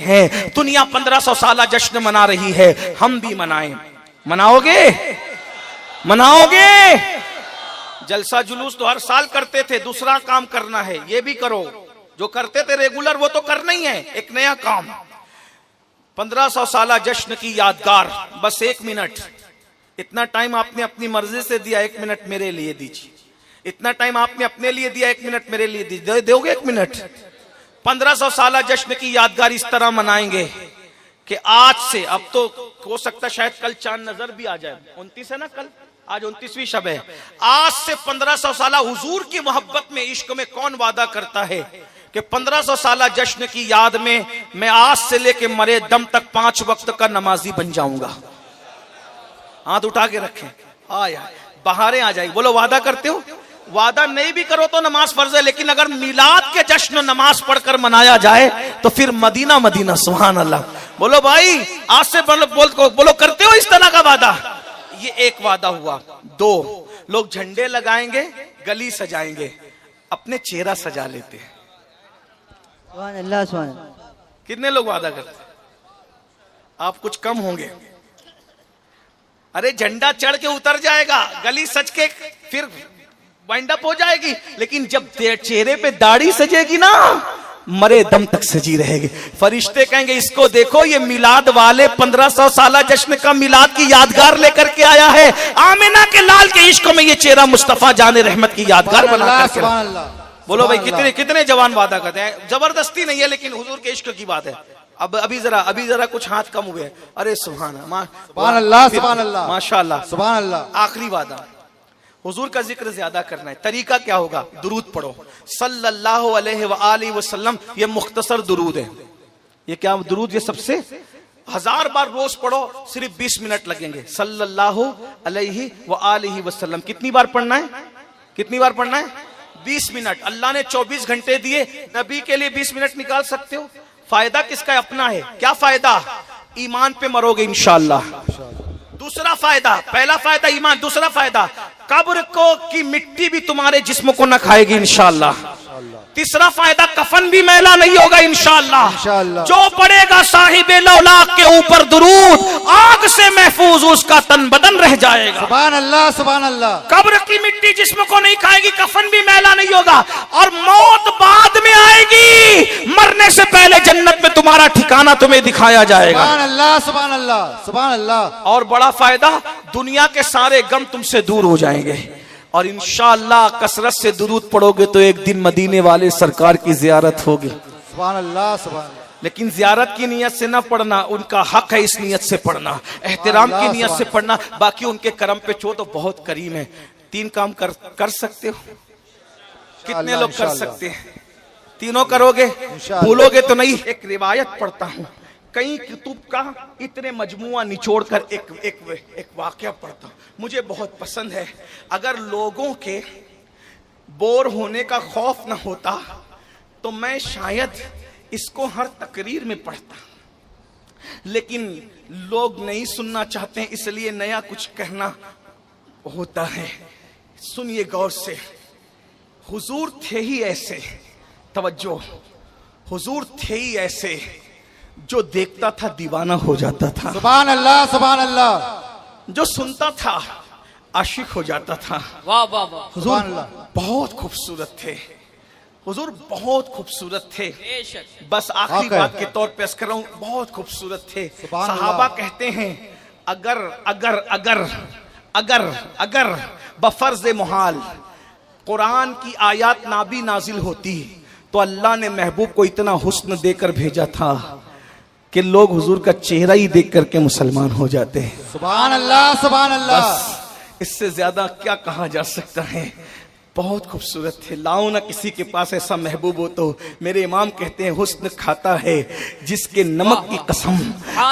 हैं। दुनिया 1500 साल जश्न मना रही है, हम भी मनाएं। मनाओगे? मनाओगे? जलसा जुलूस तो हर साल करते थे, दूसरा काम करना है, ये भी करो। जो करते थे रेगुलर वो तो करना ही है, एक नया काम। 1500 साल जश्न की यादगार, बस 1 मिनट। इतना टाइम आपने अपनी मर्जी से दिया, 1 मिनट मेरे लिए दीजिए। इतना टाइम आपने अपने लिए दिया, 1 मिनट मेरे लिए दीजिए। दोगे 1 मिनट? 1500 साल जश्न की यादगार इस तरह मनाएंगे कि आज से, अब तो हो सकता शायद कल चांद नजर भी आ जाए, 29 है ना कल, आज 29वीं शब है। आज से 1500 साल हुजूर की मोहब्बत में, इश्क में कौन वादा करता है कि 1500 साल जश्न की याद में मैं आज से लेके मरे दम तक 5 वक्त का नमाजी बन जाऊंगा? हाथ उठा के रखें। यार बहारें आ जाएगी। बोलो वादा करते हो? वादा नहीं भी करो तो नमाज फर्ज है, लेकिन अगर मिलाद के जश्न नमाज पढ़कर मनाया जाए तो फिर मदीना मदीना। सुभान अल्लाह। बोलो भाई आज से बोलो करते हो इस तरह का वादा? ये एक वादा हुआ। 2 लोग झंडे लगाएंगे, गली सजाएंगे, अपने चेहरा सजा लेते हैं। सुभान अल्लाह, सुभान अल्लाह। कितने लोग वादा करते? आप कुछ कम होंगे। अरे झंडा चढ़ के उतर जाएगा, गली सज के फिर वाइंड अप हो जाएगी, लेकिन जब चेहरे पे दाढ़ी सजेगी ना, मरे दम तक सजी रहेगी। फरिश्ते कहेंगे इसको देखो, ये मिलाद वाले 1500 साल जश्न का मिलाद की यादगार लेकर के आया है। आमिना के लाल के इश्क में ये चेहरा मुस्तफा जाने रहमत की यादगार बना कर। बोलो भाई कितने कितने जवान वादा करते हैं? जबरदस्ती नहीं है, लेकिन हुजूर के इश्क की बात है। अब अभी जरा कुछ हाथ कम हुए। अरे सुभान अल्लाह, सुभान अल्लाह, माशाअल्लाह, सुभान अल्लाह। आखिरी वादा, हुजूर का जिक्र ज्यादा करना है। तरीका क्या होगा? दुरूद पढ़ो सल्लल्लाहु अलैहि वसल्लम। ये मुख्तसर दुरूद है। ये क्या दुरूद? ये सबसे 1000 बार रोज पढ़ो, सिर्फ 20 मिनट लगेंगे। सल्लल्लाहु अलैहि वसल्लम कितनी बार पढ़ना है? कितनी बार पढ़ना है? 20 मिनट। अल्लाह ने 24 घंटे दिए, नबी के लिए 20 मिनट निकाल सकते हो। फायदा किसका है? अपना है। क्या फायदा? ईमान पे मरोगे इंशाअल्लाह। दूसरा फायदा, पहला फायदा ईमान, दूसरा फायदा कब्र को की मिट्टी भी तुम्हारे जिस्म को न खाएगी इंशाअल्लाह। तीसरा फायदा कफन भी मैला नहीं होगा इंशाअल्लाह। जो पढ़ेगा साहिबे लौलाक के ऊपर दुरूद, आग से महफूज उसका तन बदन रह जाएगा। सुभान अल्लाह, सुभान अल्लाह। कब्र की मिट्टी जिस्म को नहीं खाएगी, कफन भी मैला नहीं होगा, और मौत बाद में आएगी। मरने से पहले जन्नत में तुम्हारा ठिकाना तुम्हें दिखाया जाएगा। सुभान अल्लाह, सुभान अल्लाह, सुभान अल्लाह। और बड़ा फायदा, दुनिया के सारे गम तुमसे दूर हो जाएंगे, और इंशाअल्लाह कसरत से दुरूद पढ़ोगे तो एक दिन मदीने वाले सरकार की जियारत होगी। सुभान अल्लाह, सुभान अल्लाह। लेकिन जियारत की नियत से ना पढ़ना, उनका हक है इस नियत से पढ़ना, एहतराम की नियत से पढ़ना। बाकी उनके करम पे छो तो बहुत करीम है। 3 काम कर सकते हो? कितने लोग कर सकते हैं? तीनों करोगे? भूलोगे तो नहीं। एक रिवायत पढ़ता हूँ, कई कुतुब का इतने मजमुआ निचोड़ कर एक वाकया पढ़ता हूं, मुझे बहुत पसंद है। अगर लोगों के बोर होने का खौफ न होता तो मैं शायद इसको हर तकरीर में पढ़ता, लेकिन लोग नहीं सुनना चाहते हैं, इसलिए नया कुछ कहना होता है। सुनिए गौर से। हुजूर थे ही ऐसे, तवज्जो, हुजूर थे ही ऐसे जो देखता था दीवाना हो जाता था। सुभान अल्लाह, सुभान अल्लाह। जो सुनता था आशिक हो जाता था। वाह वाह वाह। हुजूर बहुत खूबसूरत थे, हुजूर बहुत खूबसूरत थे। बस आखिरी बात के तौर पे अर्ज कर रहा हूं, बहुत खूबसूरत थे। सहाबा कहते हैं अगर अगर अगर अगर अगर बफर्ज मुहाल कुरान की आयत ना भी नाजिल होती तो अल्लाह ने महबूब को इतना हुस्न देकर भेजा था कि लोग हुजूर का चेहरा ही देख करके मुसलमान हो जाते हैं। सुभान अल्लाह, सुभान अल्लाह। बस इससे ज्यादा क्या कहा जा सकता है। बहुत खूबसूरत थे। लाओ ना किसी के पास ऐसा महबूब हो तो। मेरे इमाम कहते हैं हुस्न खाता है जिसके नमक की कसम,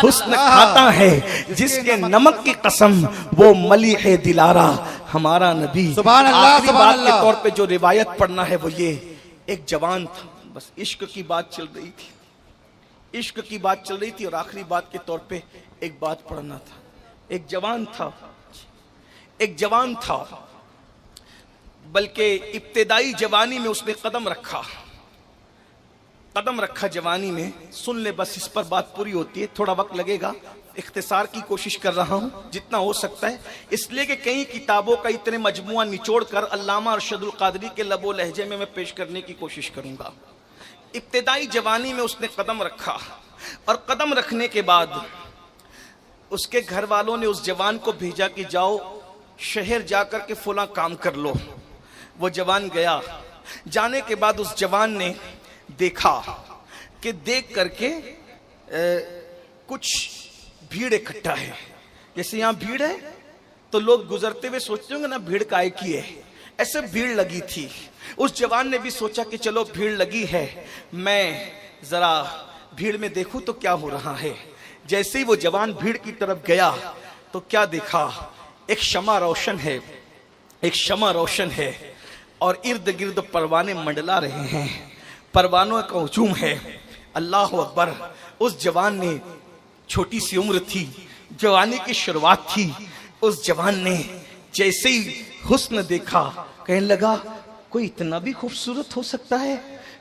हुस्न खाता है जिसके नमक की कसम, वो मलीह दिलारा हमारा नबी। सुभान अल्लाह, सुभान अल्लाह। के तौर पे जो रिवायत पढ़ना है वो ये, एक जवान था, बस इश्क की बात चल रही थी, इश्क की बात चल रही थी, और आखिरी बात के तौर पे एक बात पढ़ना था। एक जवान था, बल्कि इब्तिदाई जवानी में उसने कदम रखा। कदम रखा जवानी में, सुन ले बस, इस पर बात पूरी होती है, थोड़ा वक्त लगेगा, इख्तिसार की कोशिश कर रहा हूं जितना हो सकता है, इसलिए कि कई किताबों का इतने मजमुआ निचोड़ कर अल्लामा अरशदुल कादरी के लबो लहजे में मैं पेश करने की कोशिश करूंगा। इब्तिदाई जवानी में उसने कदम रखा और कदम रखने के बाद उसके घर वालों ने उस जवान को भेजा कि जाओ शहर जाकर के फला काम कर लो। वो जवान गया, जाने के बाद उस जवान ने देखा कि देख करके कुछ भीड़ इकट्ठा है, जैसे यहां भीड़ है तो लोग गुजरते हुए सोचते होंगे ना भीड़ काय की है, ऐसे भीड़ लगी थी। उस जवान ने भी सोचा कि चलो भीड़ लगी है, मैं जरा भीड़ में देखूं तो क्या हो रहा है। जैसे ही वो जवान भीड़ की तरफ गया तो क्या देखा, एक शमा रोशन है, एक शमा रोशन है और इर्द गिर्द परवाने मंडला रहे हैं, परवानों का हुजूम है। अल्लाह अकबर। उस जवान ने, छोटी सी उम्र थी, जवानी की शुरुआत थी, उस जवान ने जैसे ही हुस्न देखा कहने लगा कोई इतना भी खूबसूरत हो सकता है,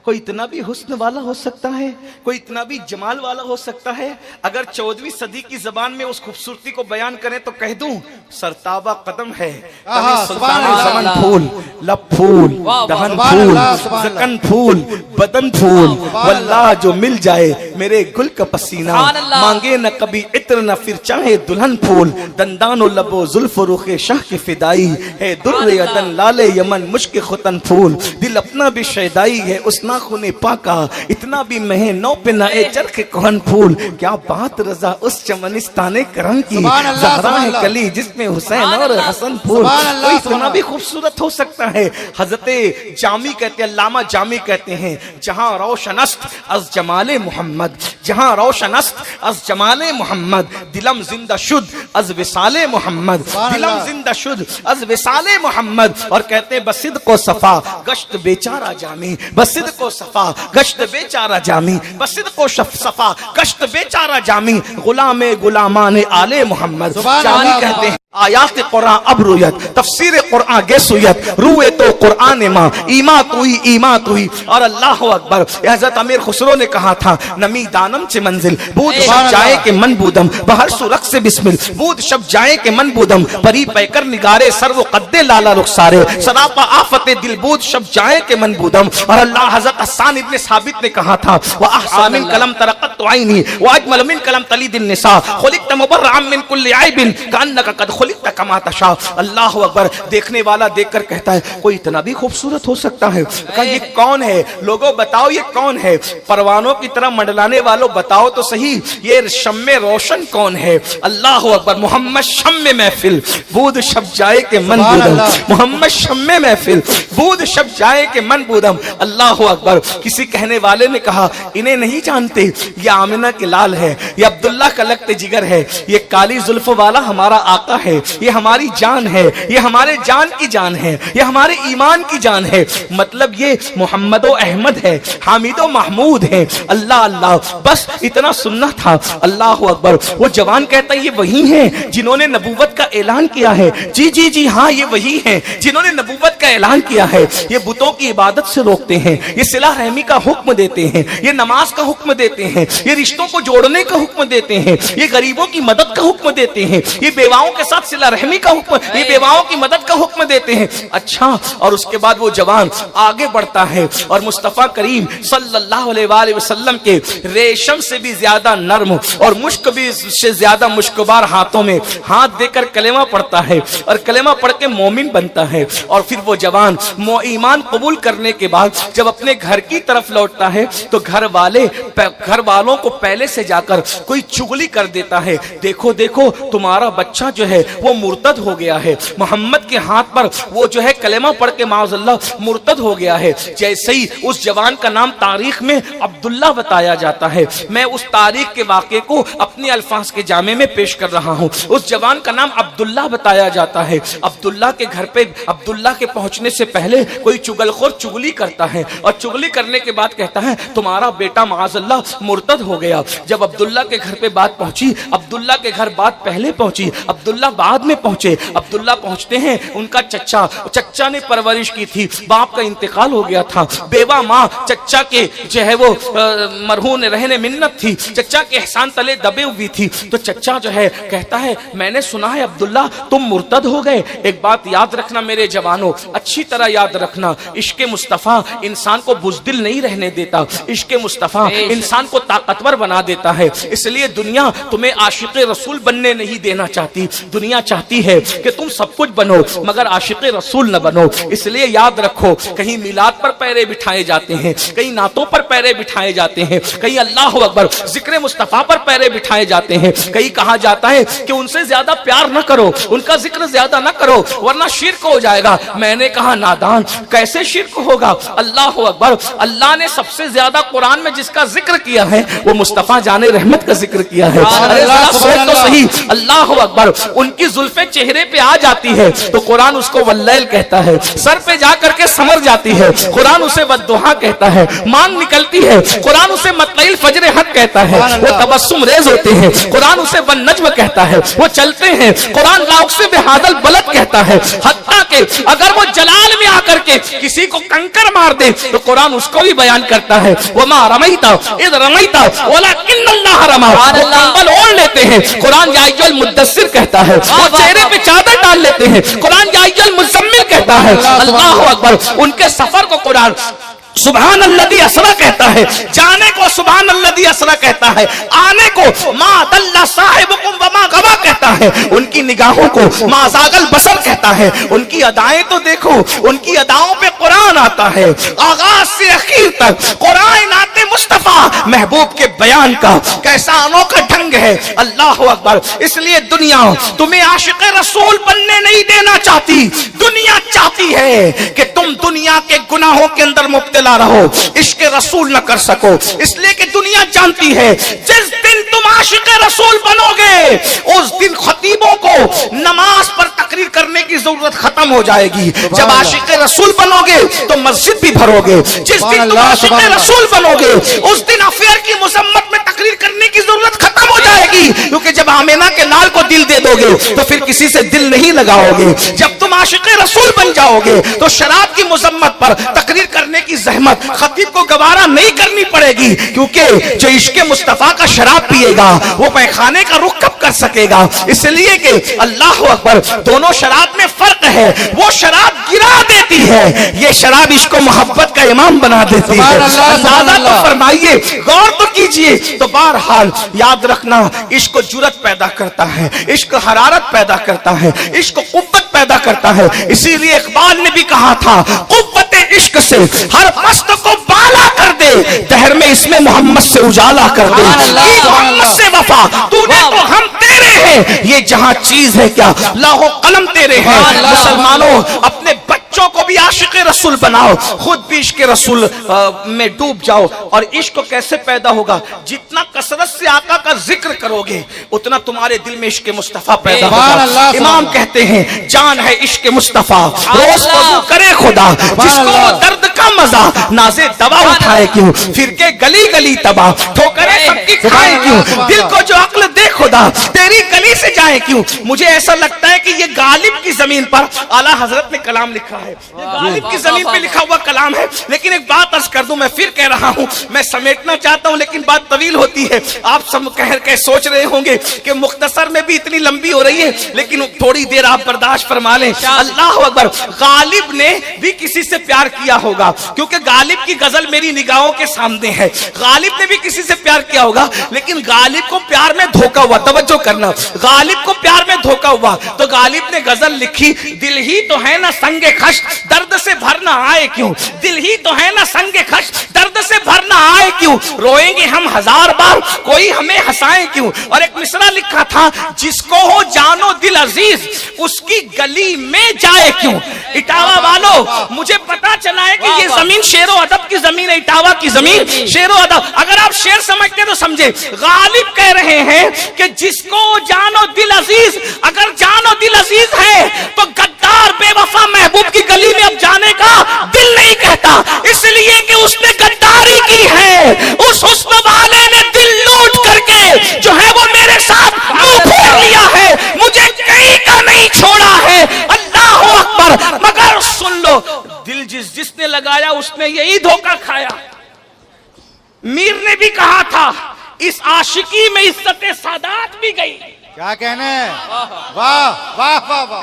कोई इतना भी हुस्न वाला हो सकता है, कोई इतना भी जमाल वाला हो सकता है। अगर 14वीं सदी की जबान में उस खूबसूरती को बयान करें तो कह दूं सरताबा कदम है, सुल्तान फूल, लब फूल, दहन फूल, ज़कन फूल, बदन फूल, वल्लाह जो मिल जाए मेरे गुल का पसीना, मांगे न कभी इत्र न फिर चाहे दुल्हन फूल, दंदानो लबो जुल्फ रुखे शाह की फिदाई है, दुर्रे अदन लाले यमन मुश्क खुतन फूल, दिल अपना भी शैदाई है उस खुने पाका, इतना भी महे नौ पे ना ए चरखे कोहन फूल, क्या बात रजा उस चमनिस्ताने करम की, ज़हरा है कली जिसमें हुसैन और हसन फूल, तो इतना भी खूबसूरत हो सकता है। हजरते जामी कहते हैं, अल्लामा जामी कहते हैं, जहां रोशनस्त अज जमाले मोहम्मद, जहां रोशनस्त अज जमाले मोहम्मद, दिलम जिंदा शुद अज विसाले मोहम्मद, दिलम जिंदा शुद अज विसाले मोहम्मद। और कहते हैं बसिद को सफा गश्त बेचारा जामी, बसिद को सफा गश्त बेचारा जामी, बसिद को सफा गश्त बेचारा जामी, गुलामे गुलामाने आले मोहम्मद। जामी कहते हैं आयात कुरान अब रुयत, तफसीर कुरान गेसुयत, रूए तो कुरान माँ ईमात हुई, ईमात हुई। और अल्लाह अकबर, हज़रत अमीर खुसरो ने कहा था नमी दानम से मंजिल बूद शब जाए के मन बूदम, बहर सुरख से बिस्मिल बूद शब जाए के मन बूदम, परी पैकर निगारे सर्व कद्दे लाला रुखसारे, सरापा आफते दिल बूद शब जाए के मन बूदम। और अल्लाह हज़रत हसन इब्ने साबित ने कहा था व अहसन मिन कलम तरक़त आईनी व अजमल मिन कलम तलीदिन निसा, खुलिक़त मुबर्रअम मिन कुल्लि ऐबिन कअन्नका कद खुलिक़त कमा तशा। अल्लाह अकबर। देखने वाला देखकर कहता है कोई इतना भी खूबसूरत हो सकता है। कहा ये कौन है, लोगों बताओ ये कौन है, परवानों की तरह मंडलाने वालों बताओ तो सही ये शम्मे रोशन कौन है। अल्लाह अकबर। मोहम्मद शम्मे महफिल बूद शब जाए के मन बूदम, मोहम्मद शम्मे महफिल बूद शब जाए के मन बूदम। अल्लाह अकबर। किसी कहने वाले ने कहा इन्हें नहीं जानते, ये आमिना के लाल है, ये अब्दुल्ला का लगते जिगर है, ये काली जुल्फ वाला हमारा आका है, ये हमारी जान है, ये हमारे जान की जान है, ये हमारे ईमान की जान है। मतलब ये मोहम्मदो अहमद है, हामिदो महमूद है। अल्लाह अल्लाह, बस इतना सुनना था। अल्लाह अकबर। वो जवान कहता है ये वही हैं जिन्होंने नबूवत का ऐलान किया है। जी जी जी हाँ, ये वही हैं जिन्होंने नबूवत का ऐलान किया है। ये बुतों की इबादत से रोकते हैं, ये सिला रहमी का हुक्म देते हैं, ये नमाज का हुक्म देते हैं, ये रिश्तों को जोड़ने का हुक्म देते हैं, ये गरीबों की मदद का हुक्म देते हैं, ये बेवाओं के साथ सिला रहमी का हुक्म, ये बेवाओं की मदद का हुक्म देते हैं। अच्छा, और उसके बाद वो जवान आगे बढ़ता है और मुस्तफा करीम सल्लल्लाहु अलैहि वसल्लम के रेशम से भी ज्यादा नर्म और मुश्क भी से ज्यादा मुश्कबार हाथों में हाथ देकर कलेमा पढ़ता है और कलेमा पढ़ के मोमिन बनता है। और फिर वो जवान ईमान कबूल करने के बाद जब अपने घर की तरफ लौटता है तो घर वालों को पहले से जाकर कोई चुगली कर देता है, देखो देखो तुम्हारा बच्चा जो है वो मुर्तद हो गया है, मोहम्मद के हाथ पर वो जो है कलेमा पढ़ के माज़अल्लाह मुर्तद हो गया है। जैसे ही उस जवान का नाम तारीख में अब्दुल्ला बताया जाता है, मैं उस तारीख के वाक़े को अपने अल्फाज के जामे में पेश कर रहा हूँ। उस जवान का नाम अब्दुल्ला बताया जाता है। अब्दुल्ला के घर पे, अब्दुल्ला के पहुंचने से पहले कोई चुगलखोर चुगली करता है और चुगली करने के बाद कहता है तुम्हारा बेटा माज़अल्लाह मुर्तद हो गया। जब अब्दुल्ला के घर पे बात पहुंची, अब्दुल्ला के घर बात पहले पहुंची, अब्दुल्ला बाद में पहुंचे। अब्दुल्ला पहुंचते हैं, उनका चच्चा ने परवरिश की थी, बाप का इंतकाल हो गया था, बेवा माँ चच्चा के जो है वो मरहून रहने मिन्नत थी, चच्चा के एहसान तले दबे हुई थी। तो चच्चा जो है कहता है मैंने सुना है अब्दुल्ला तुम मुर्तद हो गए। एक बात याद रखना मेरे जवानों, अच्छी तरह याद रखना, इश्क़े मुस्तफ़ा इंसान को बुज़दिल नहीं रहने देता, इश्क़े मुस्तफ़ा इंसान को ताकतवर बना देता है। इसलिए दुनिया तुम्हें आशिक़े रसूल बनने नहीं देना चाहती, दुनिया चाहती है कि तुम सब कुछ बनो मगर आशिक़े रसूल न बनो। इसलिए याद रखो, कहीं मिलाद पर पैरे बिठाए जाते हैं, कहीं नातों पर पैरे बिठाए जाते हैं, कहीं अल्लाह अकबर जिक्र मुस्तफ़ा पर पैरे बिठाए जाते हैं, कहीं कहा जाता है कि उनसे ज्यादा प्यार न करो, उनका जिक्र ज्यादा न करो वरना शिर्क हो जाएगा। मैंने कहा नादान, कैसे शिर्क होगा? अल्लाह अकबर, अल्लाह ने सबसे ज्यादा कुरान में जिसका जिक्र किया है वो मुस्तफ़ा जाने रहमत का जिक्र किया है। तो सही, अल्लाह अकबर, उनकी जुल्फे चेहरे पे आ जाती है तो कुरान उसको वल्लैल कहता है, सर पे जा करके समर जाती है कुरान उसे वद्दुहा कहता है, मांग निकलती है कुरान उसे मतलइल फजर हक कहता है, वो तबस्सुम रेज होते हैं कुरान उसे वन नज्म कहता है, वो चलते हैं कुरान लाउक से बेहादल बलद कहता है। हत्ता के अगर वो जलाल में आकर के किसी को कंकर मार दे तो कुरान उसको भी बयान करता है, वो मा रमैता इद रमैता वलाकिन्नल्लाह रमा। कंबल ओढ़ लेते हैं कुरान या अय्युहल मुद्दस्सिर कहता है, वो चेहरे पे चादर डाल लेते हैं कुरान या अय्युहल मुज़म्मिल कहता है। अल्लाह अकबर, उनके सफर को कुरान सुभान अल्लज़ी असरा कहता है, जाने को सुभान अल्लज़ी असरा कहता है, आने को मा दल्ला साहिबुकुम वमा गवा कहता है, उनकी निगाहों को मा ज़ागल बसर कहता है। उनकी अदाएं तो देखो, उनकी अदाओं पे कुरान आता है, आगाज से आखिर तक कुरान आते मुस्तफ़ा महबूब के बयान का कैसा अनोखा ढंग है। अल्लाह अकबर, इसलिए दुनिया तुम्हें आशिक़े रसूल बनने नहीं देना चाहती, दुनिया चाहती है कि तुम दुनिया के गुनाहों के अंदर मुब्तला रहो, इश्क़े रसूल न कर सको। इसलिए कि दुनिया जानती है जिस दिन तुम आशिक़े रसूल बनोगे उस दिन खतीबों को नमाज पर तकरीर करने की जरूरत खत्म हो जाएगी। जब आशिक़े रसूल बनोगे तो मस्जिद भी भरोगे, जिस दिन तुम आशिक़े रसूल बनोगे उस दिन अफेयर की मुज़म्मत में तकरीर करने की जरूरत खत्म हो जाएगी, क्योंकि जब आमिना के लाल को दिल दे दोगे तो फिर किसी से दिल नहीं लगाओगे। जब तुम आशिक़े रसूल बन जाओगे तो शराब की मुज़म्मत पर तकरीर करने की जहमत खतीब को गवारा नहीं करनी पड़ेगी, क्योंकि जो इश्क़े मुस्तफ़ा का शराब पिएगा वो पैखाने का रुख कब कर सकेगा। इसलिए कि अल्लाह अकबर, दोनों शराब में फर्क है, वो शराब गिरा देती है, ये शराब इश्क़ मोहब्बत का इमाम बना देती है। अंदाज़ा तो फरमाइए, गौर तो कीजिए। तो बहरहाल याद रखना, इश्क़ जुरत पैदा करता है, इश्क़ हरारत पैदा करता है, इश्क़ कुव्वत पैदा करता है। इसीलिए इक़बाल ने भी कहा था, कुव्वत इश्क़ से हर मस्त को बाला कर दे, दहर में इसमें मोहम्मद से उजाला कर दे, मोहम्मद से वफा तूने तो हम तेरे हैं, ये जहां चीज है क्या लाहो कलम तेरे हैं। मुसलमानों, अपने बच्चों को भी आशिक़े रसूल बनाओ, खुद भी इश्क़े रसूल में डूब जाओ। और इश्क कैसे पैदा होगा? जितना कसरत से आका का जिक्र करोगे उतना तुम्हारे दिल में इश्क़े मुस्तफ़ा पैदा होगा। इमाम कहते हैं, जान है इश्क़े मुस्तफ़ा रोज़ वज़ू करे खुदा, जिसको दर्द का मजा नाज़े दवा उठाए क्यों, फिर के गली गली तबाह ठोकरे सबकी खाए क्यों, दिल को जो अक्ल दे खुदा तेरी गली से जाए क्यों। मुझे ऐसा लगता है कि ये गालिब की जमीन पर आला हजरत ने कलाम लिखा है, गालिब की जमीन पे लिखा हुआ कलाम है। लेकिन एक बात अर्ज कर दूं, मैं फिर कह रहा हूं, मैं समेटना चाहता हूं लेकिन बात तवील होती है। आप सब कह सोच रहे होंगे कि मुख्तसर में भी इतनी लंबी हो रही है, लेकिन थोड़ी देर आप बर्दाश्त फरमा लें। अल्लाह अकबर, गालिब ने भी किसी से प्यार किया होगा, क्योंकि गालिब की गजल मेरी निगाहों के सामने है। गालिब ने भी किसी से प्यार किया होगा, लेकिन गालिब को प्यार में धोखा हुआ। तवज्जो करना, गालिब को प्यार में धोखा हुआ तो गालिब ने गजल लिखी, दिल ही तो है ना संगे खश दर्द से भरना आए क्यों, दिल ही तो है ना संगे खश दर्द से भरना आए क्यों, रोएंगे हम हजार बार कोई हमें हंसाए क्यों। और एक मिसरा लिखा था, जिसको हो जानो दिल अजीज उसकी गली में जाए क्यों। इटावा वालों, मुझे पता चला है कि ये जमीन शेर व अदब की जमीन है, इटावा की जमीन शेर व अदब। अगर आप शेर समझते तो समझे, गालिब कह रहे हैं कि जिसको जानो दिल अजीज, अगर जानो दिल अजीज है तो गद्दार बेवफा महबूब की गली में अब जाने का दिल नहीं कहता, इसलिए कि उसने गद्दारी की है। उस हुस्न वाले ने दिल लूट करके जो है वो मेरे साथ मुंह फेर लिया है, मुझे कहीं का नहीं छोड़ा है। अल्लाह अकबर। मगर सुन लो, दिल जिसने लगाया उसने यही धोखा खाया। मीर ने भी कहा था इस आशिकी में इज्जत सादात भी गई। क्या कहने, वाह वाह वाह वाह।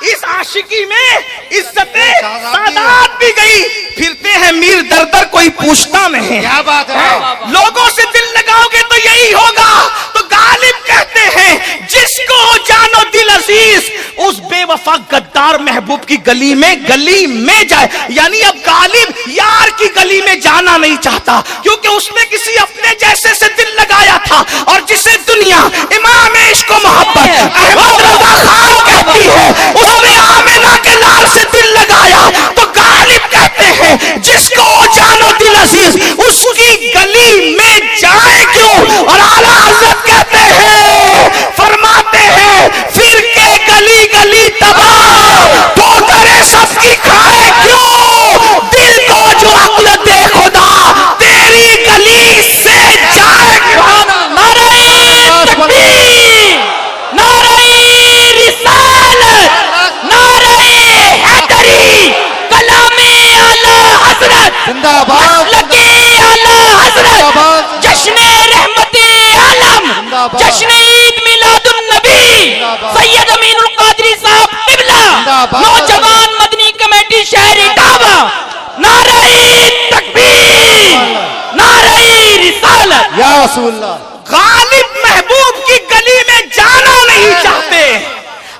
इस आशिकी में इज्जत सादात भी गई। फिरते हैं मीर दर दर, कोई पूछता नहीं। क्या बात है, लोगों से दिल लगाओगे तो यही होगा। तो गालिब कहते हैं जिसको जानो दिल अजीज, उस बेवफा गद्दार महबूब की गली में जाए। यानी अब गालिब यार की गली में जाना नहीं चाहता, क्योंकि उसने किसी अपने जैसे से दिल लगाया था। और जिसे दुनिया इमाम इश्क व मोहब्बत अहमद रजा खान कहती है, उसने आमिना के लाल से दिल लगाया। तो गालिब कहते हैं जिसको जानो दिल अजीज, उसकी गली में जाए क्यों। और आला हज़रत कहते हैं, फरमाते हैं फिर के गली गली तबाह, ठोकरें सबकी खाए क्यों। दिल को जो अक्ल दे खुदा, तेरी गली से जाए क्यों। नारे तकबीर, नारे रिसालत, नारे हैदरी, कलामे आला हज़रत, जिंदाबाद, लगे आला हज़रत, जश्न रहमते आलम, जश्न ईद मिलादुन नबी, सैयद अमीनुल कादरी साहब किबला, नौजवान मदनी कमेटी शहर इटावा। नारे तकबीर, नारे रिसालत। या रसूलल्लाह। गालिब महबूब की गली में जाना नहीं चाहते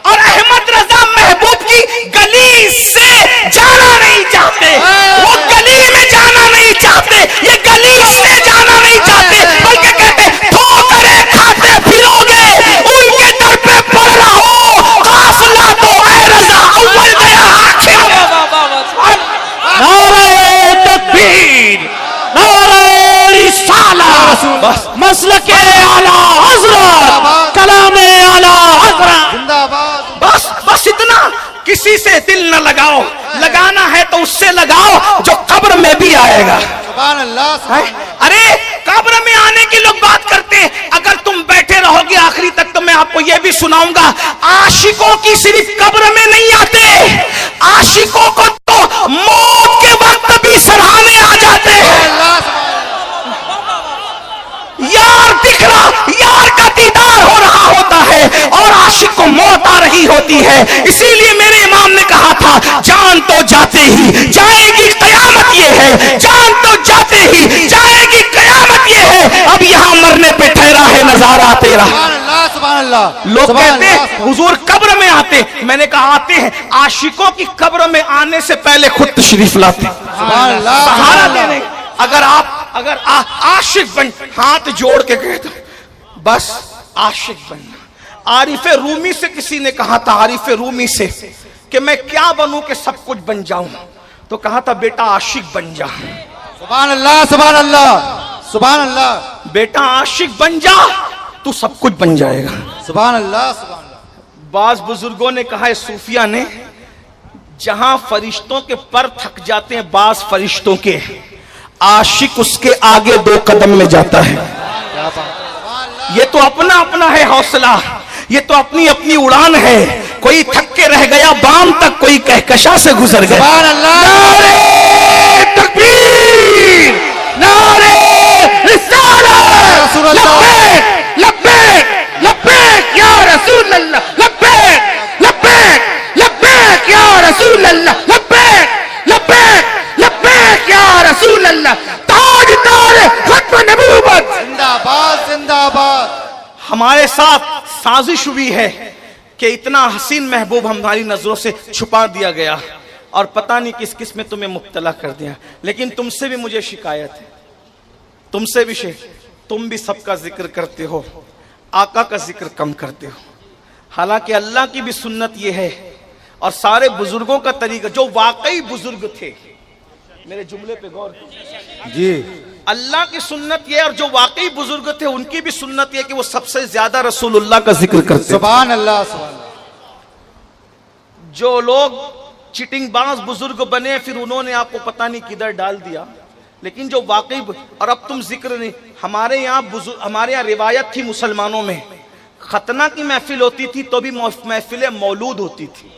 और अहमद रजा महबूब की गली से जाना नहीं चाहते। वो गली में जाना नहीं चाहते, ये गली से जाना नहीं चाहते, बल्कि कहते ठोकरें खाते फिरोगे, उनके दर पे पड़ रहो, काफिला तो ऐ रजा अव्वल गया आखिर। नारे तकबीर, नारे रिसालत, मसलके आला हज़रत, कलामे आला हज़रत। जिंदाबाद। बस इतना। किसी से दिल न लगाओ, लगाना है तो उससे लगाओ जो कब्र में भी आएगा। सुभान अल्लाह, सुभान अल्लाह। अरे कब्र में आने की लोग बात करते हैं, अगर तुम बैठे रहोगे आखिरी तक तो मैं आपको यह भी सुनाऊंगा, आशिकों की सिर्फ कब्र में नहीं आते, आशिकों को तो मौत के वक्त भी सराहने आ जाते हैं। यार दिख रहा, यार का दीदार हो रहा होता है और आशिक को मौत आ रही होती है। इसीलिए मेरे इमाम ने कहा था जान तो जाते ही जाएगी कयामत ये है, जान तो जाते ही जाएगी कयामत ये है। अब यहाँ मरने पे ठहरा है नजारा तेरा। सुभान अल्लाह, सुभान अल्लाह। लोग सुभान कहते अल्लाह, हैं हुजूर कब्र में आते, मैंने कहा आते हैं, आशिकों की कब्र में आने से पहले खुद तशरीफ लाते, सुभान अल्लाह, सहारा सुभान देने। अगर आशिक बन, हाथ जोड़ के कहता बस आशिक बनना। आरिफ रूमी से किसी ने कहा था, आरिफ रूमी से, कि मैं क्या बनूं कि सब कुछ बन जाऊं, तो कहा था बेटा आशिक बन जा। सुभान अल्लाह, सुभान अल्लाह, सुभान अल्लाह। बेटा आशिक बन जा, तू सब कुछ बन जाएगा। सुभान अल्लाह, सुभान अल्लाह। बाज बुजुर्गों ने कहा है, सूफिया ने, जहां फरिश्तों के पर थक जाते हैं बाज फरिश्तों के, आशिक उसके आगे 2 कदम में जाता है। ये तो अपना अपना है हौसला, ये तो अपनी अपनी उड़ान है। कोई थक के रह गया बाम तक, कोई कहकशा से गुजर गया। सुभान अल्लाह। नारे तकबीर, नारे रिसालत, लब्बैक लब्बैक लब्बैक या रसूल अल्लाह, लब्बैक लब्बैक लब्बैक या रसूल अल्लाह, लब्बैक लब्बैक लब्बैक या रसूल अल्लाह। ताजदार खत्म नबूवत। जिंदाबाद, जिंदाबाद। हमारे साथ साजिश हुई है कि इतना हसीन महबूब हमारी नजरों से छुपा दिया गया और पता नहीं किस किस में तुम्हें मुब्तला कर दिया। लेकिन तुमसे भी मुझे शिकायत है, तुमसे भी तुम भी सबका जिक्र करते हो, आका का जिक्र कम करते हो। हालांकि अल्लाह की भी सुन्नत यह है और सारे बुजुर्गों का तरीका, जो वाकई बुजुर्ग थे, मेरे जुमले पे गौर जी। अल्लाह की सुन्नत ये, और जो वाकई बुजुर्ग थे उनकी भी सुन्नत ये कि वो सबसे ज्यादा रसूलुल्लाह का जिक्र करते थे। सुभान अल्लाह सुभान अल्लाह। जो लोग चिटिंगबाज बुजुर्ग बने फिर उन्होंने आपको पता नहीं किधर डाल दिया, लेकिन जो वाकई, और अब तुम जिक्र नहीं, हमारे यहाँ रिवायत थी मुसलमानों में, खतना की महफिल होती थी तो भी महफिल मौलूद होती थी।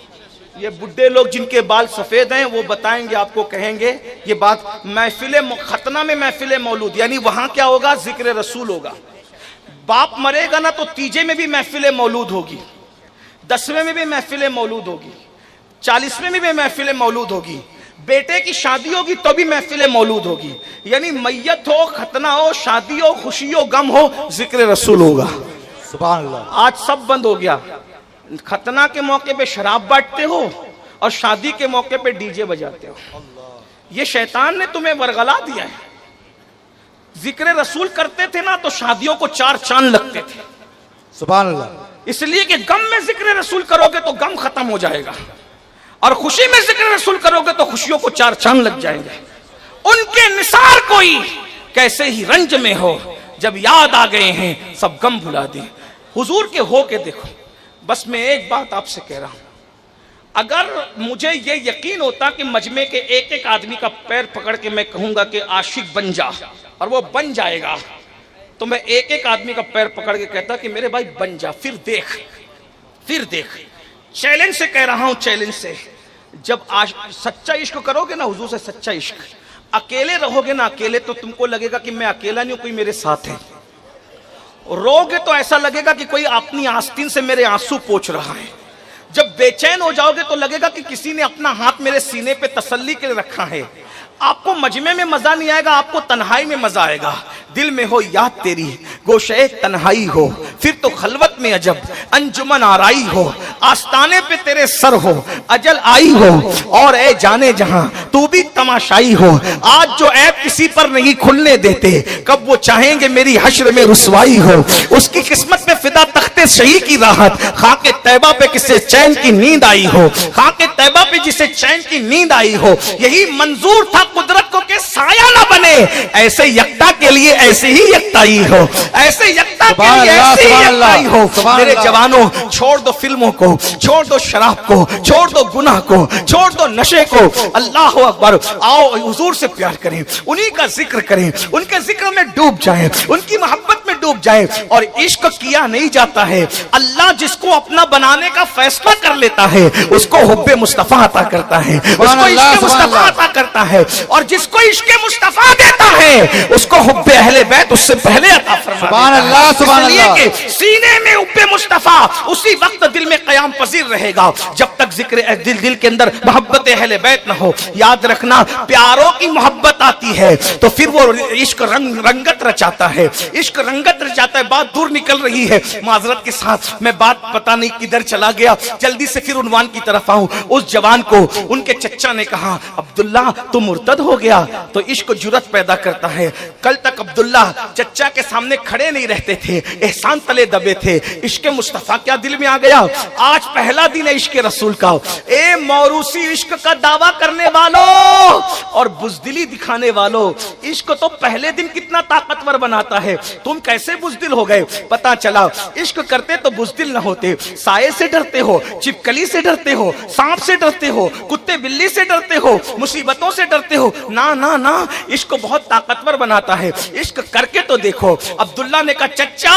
ये बुढ़े लोग जिनके बाल सफेद हैं वो बताएंगे आपको, कहेंगे ये बात, महफिल खतना में महफिल मौलूद, यानी वहां क्या होगा, जिक्र रसूल होगा। बाप मरेगा ना तो तीजे में भी महफिल मौलूद होगी, 10वें में भी महफिल मौलूद होगी, 40वें में भी महफिल मौलूद होगी, बेटे की शादी होगी तो भी महफिल मौलूद होगी। यानी मैयत हो, खतना हो, शादी हो, खुशी हो, गम हो, जिक्र रसूल होगा। सुभान अल्लाह। आज सब बंद हो गया। खतना के मौके पे शराब बांटते हो और शादी के मौके पे डीजे बजाते हो। ये शैतान ने तुम्हें वरगला दिया है। जिक्र रसूल करते थे ना तो शादियों को 4 चांद लगते थे। सुभान अल्लाह। इसलिए कि गम में जिक्र रसूल करोगे तो गम खत्म हो जाएगा, और खुशी में जिक्र रसूल करोगे तो खुशियों को 4 चांद लग जाएंगे। उनके निसार कोई कैसे ही रंज में हो, जब याद आ गए हैं सब गम भुला दिए। हुजूर के हो के देखो। बस मैं एक बात आपसे कह रहा हूं, अगर मुझे ये यकीन होता कि मजमे के एक एक आदमी का पैर पकड़ के मैं कहूंगा कि आशिक बन जा, और वो बन जाएगा, तो मैं एक एक आदमी का पैर पकड़ के कहता कि मेरे भाई बन जा, फिर देख। चैलेंज से कह रहा हूं, चैलेंज से। जब सच्चा इश्क करोगे ना हुजूर से, सच्चा इश्क, अकेले रहोगे ना, अकेले तो तुमको लगेगा कि मैं अकेला नहीं हूं, कोई मेरे साथ है। रोगे तो ऐसा लगेगा कि कोई अपनी आस्तीन से मेरे आंसू पोंछ रहा है। जब बेचैन हो जाओगे तो लगेगा कि किसी ने अपना हाथ मेरे सीने पे तसल्ली के लिए रखा है। आपको मजमे में मजा नहीं आएगा, आपको तन्हाई में मजा आएगा। दिल में हो याद तेरी, गोशे तन्हाई हो, फिर तो खलवत में अजब अंजुमन आराई हो, आस्ताने पे तेरे सर हो, अजल आई हो, और ए जाने जहां तू भी तमाशाई हो। आज जो ऐप किसी पर नहीं खुलने देते, कब वो चाहेंगे मेरी हश्र में रुसवाई हो। उसकी किस्मत में फिदा तख्ते सही की राहत, खाके तैबा पे किसे चैन की नींद आई हो, खाके तैबा पे जिसे चैन की नींद आई हो। यही मंजूर था कुदरत को के साया ना बने, ऐसे यक्ता के लिए ऐसे ही यक्ताई हो, ऐसे यक्ता के लिए ऐसे ही यक्ताई हो। मेरे जवानों, छोड़ दो फिल्मों को, छोड़ दो शराब को, छोड़ दो गुनाह को, छोड़ दो नशे को। अल्लाह अकबर। आओ हुजूर से प्यार करें, उन्हीं का जिक्र करें, उनके जिक्र में डूब जाएं, उनकी मोहब्बत में डूब जाएं। और इश्क किया नहीं जाता है, अल्लाह जिसको अपना बनाने का फैसला कर लेता है उसको हुब्बे मुस्तफा अता करता है, उसको इश्क मुस्तफा अता करता है। और जिसको इश्क मुस्तफा देता है उसको हुब्बे अहले बैत उससे पहले अता फरमाता है। सुभान अल्लाह, सुभान अल्लाह। कि सीने में हुब्बे मुस्तफा उसी वक्त दिल में कयाम पजीर रहेगा जब तक जिक्र दिल के अंदर मोहब्बत अहले बैत ना हो। याद रखना, प्यारों की मोहब्बत आती है तो फिर वो इश्क रंगत रचाता है, इश्क रंगत रचाता है। बात दूर निकल रही है, माजरत के साथ मैं बात पता नहीं किधर चला गया। जल्दी से फिर उन्वान की तरफ आऊं। उस जवान को उनके चच्चा ने कहा, अब्दुल्ला तुम मुर्तद हो गया। तो इश्क जुर्रत पैदा करता है। कल तक अब्दुल्ला चच्चा के सामने खड़े नहीं रहते थे, एहसान तले दबे थे। इश्क मुस्तफा क्या दिल में आ गया। आज पहला दिन है इश्क रसूल का। ए मौरूसी इश्क का दावा करने वालों और बुजदिली दिखाने वालों, इश्क तो पहले दिन कितना ताकतवर बनाता है। तुम कैसे बुजदिल हो गए। पता चला इश्क करते तो बुजदिल न होते। साये से डरते हो, चिपकली से डरते हो, सांप से डरते हो, कुत्ते बिल्ली से डरते हो, मुसीबतों से डरते हो। ना ना ना, इश्क बहुत ताकतवर बनाता है। इश्क करके तो देखो। अब्दुल्ला ने कहा, चच्चा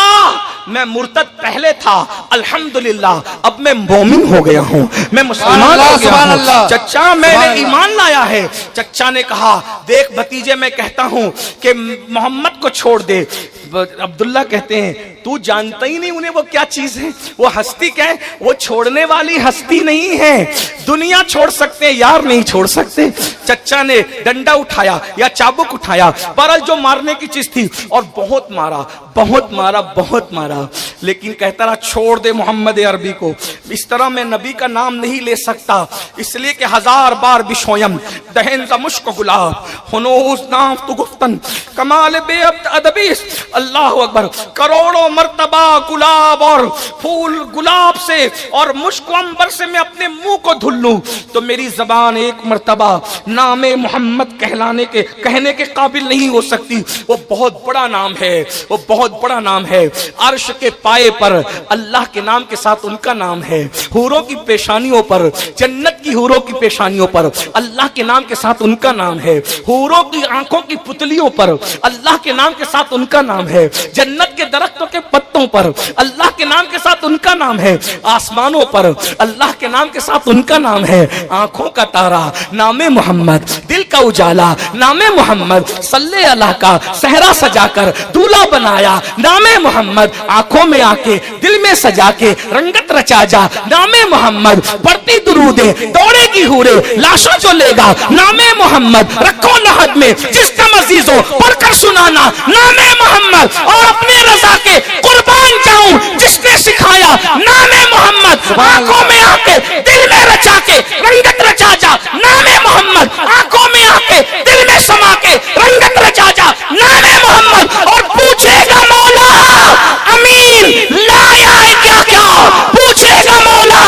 मैं मुर्तद पहले था, अल्हम्दुलिल्लाह अब मैं मोमिन हो गया हूं, मैं मुसलमान हो गया हूं। चच्चा मैंने ईमान लाया है। चच्चा ने कहा, देख भतीजे मैं कहता हूं कि मोहम्मद को छोड़ दे। अब्दुल्ला कहते हैं, तू जानता ही नहीं उन्हें वो क्या चीज है, वो हस्ती क्या है। वो छोड़ने वाली हस्ती नहीं है। दुनिया छोड़ सकते हैं, यार नहीं छोड़ सकते। चच्चा ने डंडा उठाया या चाबुक उठाया, बहरहाल जो मारने की चीज थी, और बहुत मारा, बहुत मारा, बहुत मारा। लेकिन कहता रहा, छोड़ दे मोहम्मद अरबी को। इस तरह मैं नबी का नाम नहीं ले सकता, इसलिए कि 1000 बार बिशोयम दहन का मुश्क गुलाब हुनूस नाम तु गुफ्तन कमाल बेअब्द अदबी। अल्लाह अकबर। करोड़ों मर्तबा गुलाब और फूल गुलाब से और मुश्क अंबर से मैं अपने मुंह को धुल खोल लूं तो मेरी जबान एक मर्तबा नामे मोहम्मद कहने के काबिल नहीं हो सकती। वो बहुत बड़ा नाम है, वो बहुत बड़ा नाम है। अर्श के पाए पर अल्लाह के नाम के साथ उनका नाम है। हूरों की पेशानियों पर, जन्नत की हूरों की पेशानियों पर अल्लाह के नाम के साथ उनका नाम है। हूरों की आंखों की पुतलियों पर अल्लाह के नाम के साथ उनका नाम है। जन्नत के दरख्तों के पत्तों पर अल्लाह के नाम के साथ उनका नाम है। आसमानों पर अल्लाह के नाम के साथ उनका नाम है। आंखों का तारा नामे मोहम्मद, दिल का उजाला नामे मोहम्मद, सल्ले अल्लाह का सहरा सजाकर दूल्हा बनाया नामे मोहम्मद, आंखों में आके दिल में सजा के रंगत रचा जा नामे मोहम्मद, बढ़ती दुरूदे दौड़ेगी हूरे लाशों जो लेगा नामे मोहम्मद, रखो लहद में जिसका मजीज हो पढ़कर सुनाना नामे मोहम्मद, और अपने रजा के कुर्बान जाऊं जिसने सिखाया नामे मोहम्मद, आंखों में आके दिल में रचा के रंगत रचा जा नामे मोहम्मद, आंखों में आके दिल में समा के रंगत रचा जा नामे मोहम्मद। और पूछेगा मौला अमीन लाया है क्या क्या, पूछेगा मौला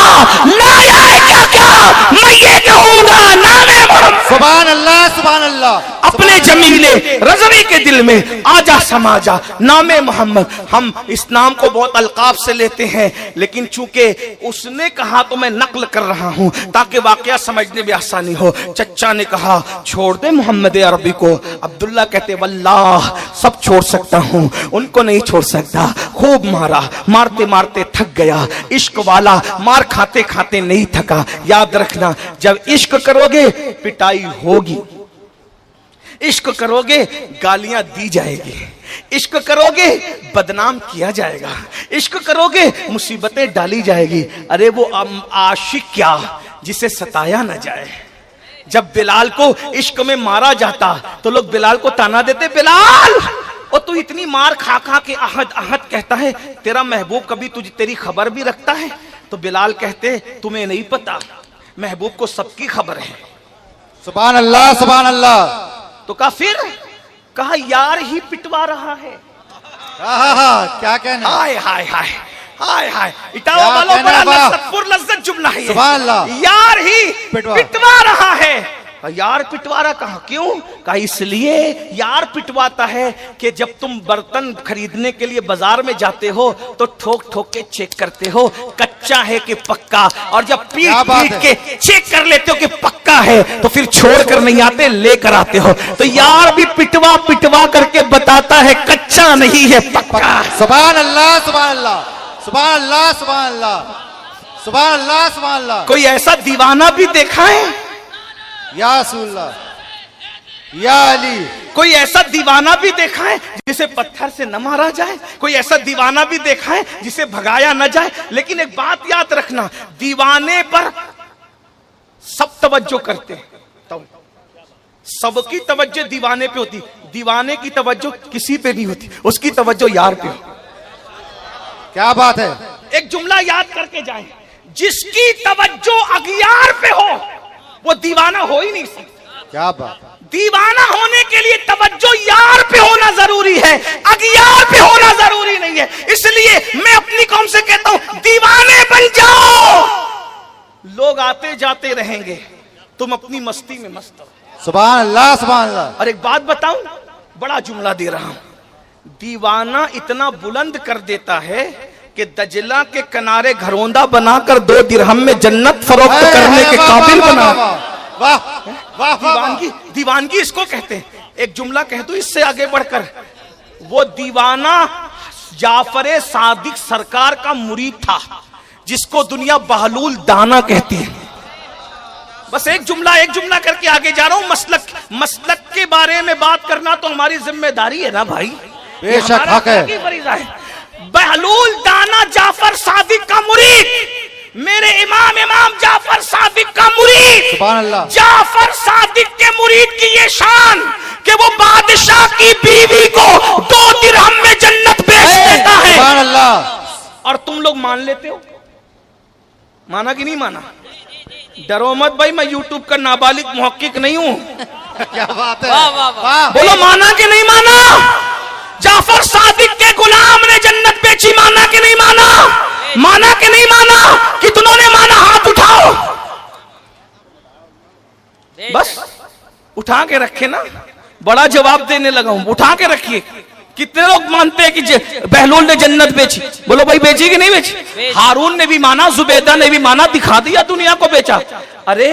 लाया है क्या क्या, मैं ये कहूंगा नामे मोहम्मद। सुभान अल्लाह, सुभान अल्लाह। अपने जमीले रजवी के दिल में आजा समाजा नामे मोहम्मद। हम इस नाम को बहुत अलकाब से लेते हैं, लेकिन चूंकि उसने कहा तो मैं नकल कर रहा हूं ताकि वाकया समझने में आसानी हो। चच्चा ने कहा छोड़ दे मोहम्मद अरबी को। अब्दुल्ला कहते वल्लाह सब छोड़ सकता हूं, उनको नहीं छोड़ सकता। खूब मारा, मारते मारते थक गया। इश्क वाला मार खाते खाते नहीं थका। याद रखना, जब इश्क करोगे पिटाई होगी, इश्क करोगे गालियां दी जाएगी, इश्क करोगे बदनाम किया जाएगा, इश्क करोगे मुसीबतें डाली जाएगी। अरे वो आशिक क्या जिसे सताया न जाए। जब बिलाल को इश्क में मारा जाता तो लोग बिलाल को ताना देते, बिलाल और तू इतनी मार खा खा के आहद आहद कहता है, तेरा महबूब कभी तुझे तेरी खबर भी रखता है? तो बिलाल कहते तुम्हें नहीं पता, महबूब को सबकी खबर है। सुभान अल्लाह, सुभान अल्लाह। तो कहा यार ही पिटवा रहा है। क्या कहना, हाय हाय हाय हाय हाय, इटावा वालों बड़ा लज्जतपुर लज्जत जुमला है। सुभान अल्लाह। यार ही पिटवा रहा है। यार पिटवा रहा, कहा क्यों? कहा इसलिए यार पिटवाता है कि जब तुम बर्तन खरीदने के लिए बाजार में जाते हो तो ठोक ठोक के चेक करते हो कच्चा है कि पक्का, और जब पीट पीट के चेक कर लेते हो कि पक्का है तो फिर छोड़ कर नहीं आते, लेकर आते हो। तो यार भी पिटवा पिटवा करके बताता है कच्चा नहीं है पक्का। सुभान अल्लाह, सुभान अल्लाह, सुभान अल्लाह, सुभान अल्लाह, सुभान अल्लाह, सुभान अल्लाह। कोई ऐसा दीवाना भी देखा है? या रसूलल्लाह, या अली। कोई ऐसा दीवाना भी देखा है जिसे पत्थर से न मारा जाए? कोई ऐसा दीवाना भी देखा है जिसे भगाया न जाए? लेकिन एक बात याद रखना, दीवाने पर सब तवज्जो करते हैं, सबकी तवज्जो दीवाने पे होती, दीवाने की तवज्जो किसी पे नहीं होती, उसकी तवज्जो यार पे हो। क्या बात है। एक जुमला याद करके जाएं, जिसकी तवज्जो अगियार पे हो वो दीवाना हो ही नहीं सकता। क्या बात। दीवाना होने के लिए तवज्जो यार पे होना जरूरी है, अगियार पे होना जरूरी नहीं है। इसलिए मैं अपनी कौम से कहता हूं दीवाने बन जाओ, लोग आते जाते रहेंगे, तुम अपनी मस्ती में मस्त हो। सुभान अल्लाह, सुभान अल्लाह। और एक बात बताऊं, बड़ा जुमला दे रहा हूं, दीवाना इतना बुलंद कर देता है कि दजला के किनारे घरौंदा बनाकर 2 दिरहम में जन्नत फरोख्त करने के काबिल बना। वाह वाह, दीवानगी, दीवानगी इसको कहते हैं। एक जुमला कह दूं इससे आगे बढ़कर, वो दीवाना जाफर सादिक सरकार का मुरीद था जिसको दुनिया बहलूल दाना कहती है। बस एक जुमला करके आगे जा रहा हूं। मसलक के बारे में बात करना तो हमारी जिम्मेदारी है ना भाई, बेशक हक है। बहलूल दाना जाफर सादिक का मुरीद, मेरे इमाम जाफर सादिक का मुरीद। सुभान अल्लाह। जाफर सादिक के मुरीद की ये शान कि वो बादशाह की बीवी को 2 दिरहम में जन्नत बेच देता है। सुभान अल्लाह। और तुम लोग मान लेते हो? माना कि नहीं माना? डरो मत भाई, मैं यूट्यूब का नाबालिग मुहक्किक नहीं हूं। क्या बात है। वाह वाह वाह। बोलो माना कि नहीं माना? जाफर सादिक के गुलाम ने जन्नत बेची, माना कि नहीं माना? माना कि नहीं माना? कितनों ने माना? हाथ उठाओ। के रखे ना, बड़ा जवाब देने लगा हूं, उठा के रखिए। कितने लोग मानते हैं कि बहलूल ने जन्नत बेची? बोलो भाई बेची कि नहीं बेची? हारून ने भी माना, जुबैदा ने भी माना, दिखा दिया दुनिया को बेचा। अरे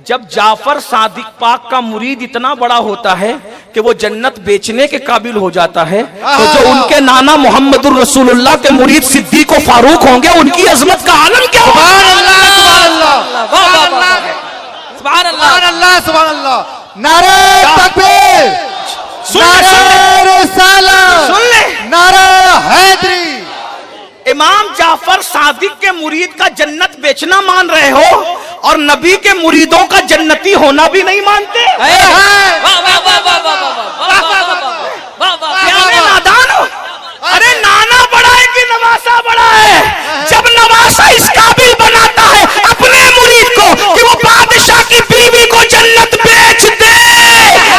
जब जाफर सादिक पाक का मुरीद इतना बड़ा होता है कि वो जन्नत बेचने के काबिल हो जाता है, तो जो उनके नाना मोहम्मदुर रसूलुल्लाह के मुरीद सिद्दीक व फारूक होंगे, उनकी अजमत का आलम क्या होगा? सुभान अल्लाह, सुभान अल्लाह। नारे तकबीर, नारे रिसालत, सुन ले, नारे हैदरी। इमाम जाफर सादिक के मुरीद का जन्नत बेचना मान रहे हो और नबी के मुरीदों का जन्नती होना भी नहीं मानते? नादान हो? अरे नाना बड़ा है कि नवासा बड़ा है? जब नवासा इस काबिल बनाता है अपने मुरीद को कि वो बादशाह की बीवी को जन्नत बेच दे,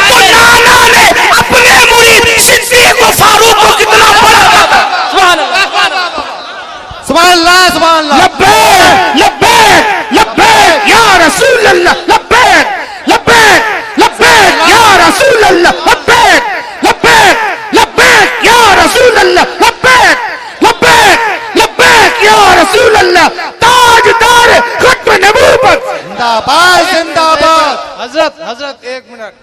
तो नाना ने अपने मुरीद सिद्दीक व फारूक को कितना बड़ा। सुभान अल्लाह, सुभान अल्लाह। लब्बैक लब्बैक लब्बैक या रसूल अल्लाह, लब्बैक लब्बैक लब्बैक या रसूल अल्लाह, लब्बैक लब्बैक लब्बैक या रसूल अल्लाह, लब्बैक लब्बैक लब्बैक या रसूल अल्लाह। ताजदार खत्म नबूवत जिंदाबाद, जिंदाबाद। हजरत हजरत एक मिनट,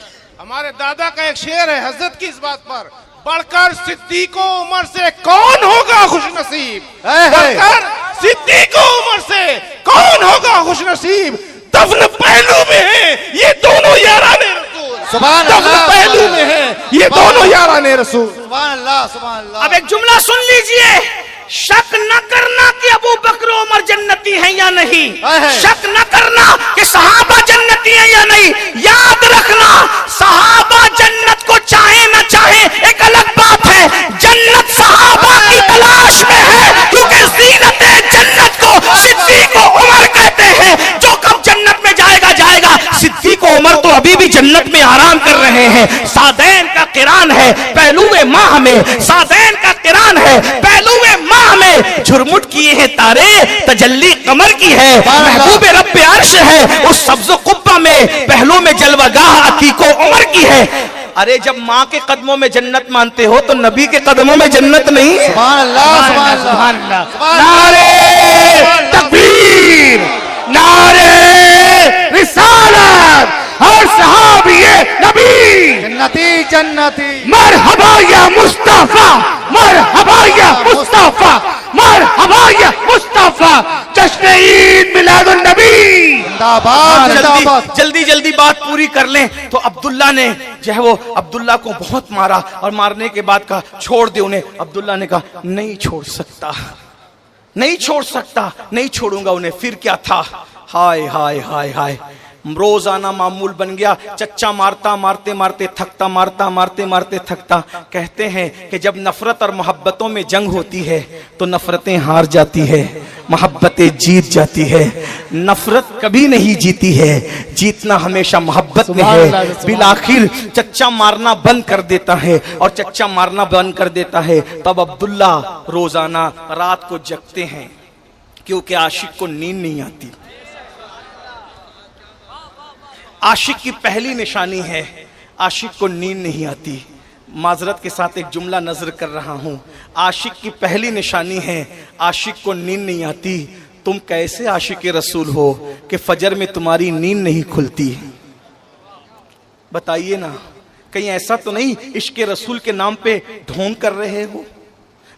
हमारे दादा का एक शेर है हजरत की इस बात पर, बढ़कर सिद्दीको उमर से कौन होगा खुश नसीब? बढ़कर सिद्दीको उमर से कौन होगा खुश नसीब? दफन पहलू में है ये दोनों याराने रसूल, सुभान दफन अल्लाह, पहलू में है ये दोनों याराने रसूल। सुभान अल्लाह, सुभान अल्लाह। अब एक जुमला सुन लीजिए, शक न करना कि अबू बकर उमर जन्नती हैं या नहीं, शक न करना कि सहाबा जन्नती हैं या नहीं, याद रखना सहाबा जन्नत को चाहे न चाहे एक अलग बात है, जन्नत सहाबा की तलाश में है, क्योंकि ज़ीनत-ए जन्नत को सिद्दीक व उमर कहते हैं। जो कब जन्नत में जाएगा जाएगा, सिद्दीक व उमर तो अभी भी जन्नत में आराम कर रहे हैं। सादैन का किरान है पहलुए माह में, सादैन का किरान है पहलुए माह में, झुरमुट किए हैं तारे, तजल्ली कमर की है, महबूब रब अर्श है उस सब्ज़ कुब्बा में, पहलू में जलवागाह अतीको उमर की है। अरे जब माँ के कदमों में जन्नत मानते हो तो नबी के कदमों में जन्नत नहीं? सुभान अल्लाह, सुभान अल्लाह। नारे तकबीर, नारे रिसालत और सहाबिये नबी, जन्नती जन्नती। मरहबा या मुस्तफा, मरहबा या मुस्तफा, मरहबा या मुस्तफा, जश्न ईद मिलादुन नबी। जिंदाबाद, जिंदाबाद। जल्दी जल्दी बात पूरी कर लें। तो अब्दुल्ला ने जो है वो अब्दुल्ला को बहुत मारा और मारने के बाद कहा छोड़ दे उन्हें। अब्दुल्ला ने कहा नहीं छोड़ सकता, नहीं छोड़ सकता, नहीं छोड़ूंगा उन्हें। फिर क्या था? हाय हाय हाय हाय, रोजाना मामूल बन गया, चच्चा मारता मारते मारते थकता, मारता मारते मारते थकता। कहते हैं कि जब नफरत और मोहब्बतों में जंग होती है तो नफरतें हार जाती है, मोहब्बतें जीत जाती है। नफरत कभी नहीं जीती है, जीतना हमेशा मोहब्बत में है। बिलाखिर चच्चा मारना बंद कर देता है, और चच्चा मारना बंद कर देता है तब अब्दुल्ला रोजाना रात को जगते हैं, क्योंकि आशिक को नींद नहीं आती। आशिक की पहली निशानी है आशिक को नींद नहीं आती। माजरत के साथ एक जुमला नजर कर रहा हूं, आशिक की पहली निशानी है आशिक को नींद नहीं आती। तुम कैसे आशिक रसूल हो कि फजर में तुम्हारी नींद नहीं खुलती? बताइए ना, कहीं ऐसा तो नहीं इश्क रसूल के नाम पे ढोंग कर रहे हो?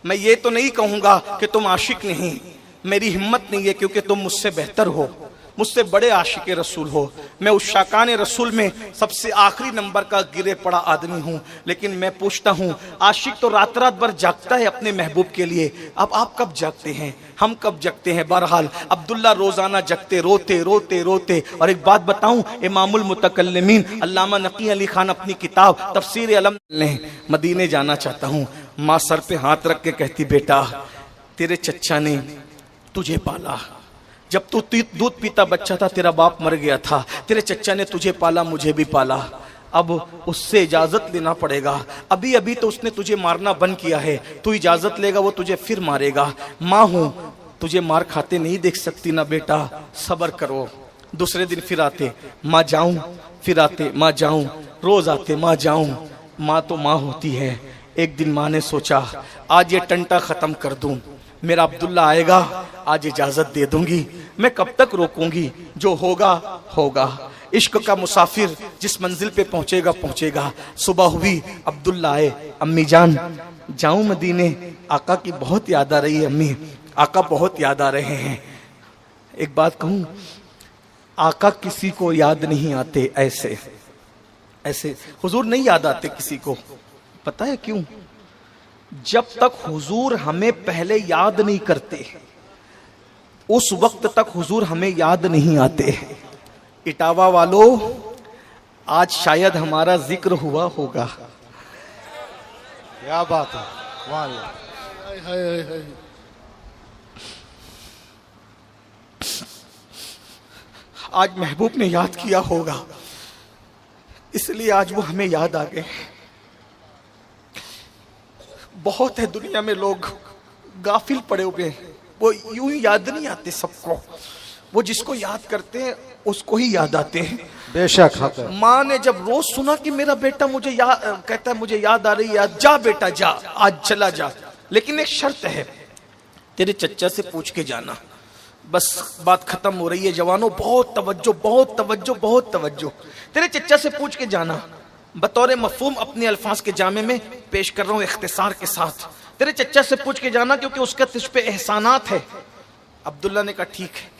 मैं ये तो नहीं कहूंगा कि तुम आशिक नहीं, मेरी हिम्मत नहीं है, क्योंकि तुम मुझसे बेहतर हो, मुझसे बड़े आशिक रसूल हो। मैं उस शाकान रसूल में सबसे आखिरी नंबर का गिरे पड़ा आदमी हूँ। लेकिन मैं पूछता हूँ, आशिक तो रात रात भर जागता है अपने महबूब के लिए, अब आप कब जागते हैं, हम कब जगते हैं? बहरहाल अब्दुल्ला रोजाना जगते, रोते रोते रोते। और एक बात बताऊं, इमामुल मुतकल्लिमीन अल्लामा नकी अली खान अपनी किताब तफसीर अलम ने, मदीने जाना चाहता हूँ। माँ सर पे हाथ रख के कहती, बेटा तेरे चच्चा ने तुझे पाला, जब तू दूध पीता बच्चा था तेरा बाप मर गया था, तेरे चच्चा ने तुझे पाला, मुझे भी पाला, अब उससे इजाजत लेना पड़ेगा। अभी अभी तो उसने तुझे मारना बंद किया है, तू इजाजत लेगा वो तुझे फिर मारेगा। माँ हूं, तुझे मार खाते नहीं देख सकती ना बेटा, सब्र करो। दूसरे दिन फिर आते, माँ जाऊं, फिर आते, माँ जाऊं, रोज आते माँ जाऊं, माँ तो माँ होती है। एक दिन माँ ने सोचा आज ये टंटा खत्म कर दूं, मेरा अब्दुल्ला आएगा, आज इजाजत दे दूंगी, मैं कब तक रोकूंगी, जो होगा होगा। इश्क का मुसाफिर जिस मंजिल पे पहुंचेगा पहुंचेगा। सुबह हुई, अब्दुल्ला आए, अम्मी जान जाऊं मदीने, आका की बहुत याद आ रही है अम्मी, आका बहुत याद आ रहे हैं। एक बात कहूं, आका किसी को याद नहीं आते ऐसे ऐसे, हुजूर नहीं याद आते किसी को। पता है क्यों? जब तक हुजूर हमें पहले याद नहीं करते उस वक्त तक हुजूर हमें याद नहीं आते। इटावा वालों, आज शायद हमारा जिक्र हुआ होगा। क्या बात है, सुभान अल्लाह। आज महबूब ने याद किया होगा, इसलिए आज वो हमें याद आ गए। बहुत है दुनिया में लोग गाफिल पड़े हुए हैं, वो यूं ही याद नहीं आते सबको, वो जिसको याद करते हैं उसको ही याद आते हैं। बेशक हक है। माँ ने जब रोज सुना कि मेरा बेटा मुझे कहता है मुझे याद आ रही है, जा बेटा जा, आज चला जा, लेकिन एक शर्त है, तेरे चच्चा से पूछ के जाना। बस बात खत्म हो रही है जवानों, बहुत तवज्जो बहुत तवज्जो बहुत तवज्जो। तेरे चच्चा से पूछ के जाना, बतौर मफहूम अपने अल्फाज के जामे में पेश कर रहा हूं इख्तिसार के साथ। तेरे चच्चा से पूछ के जाना क्योंकि उसका तुझ पे एहसानात है। अब्दुल्ला ने कहा ठीक है।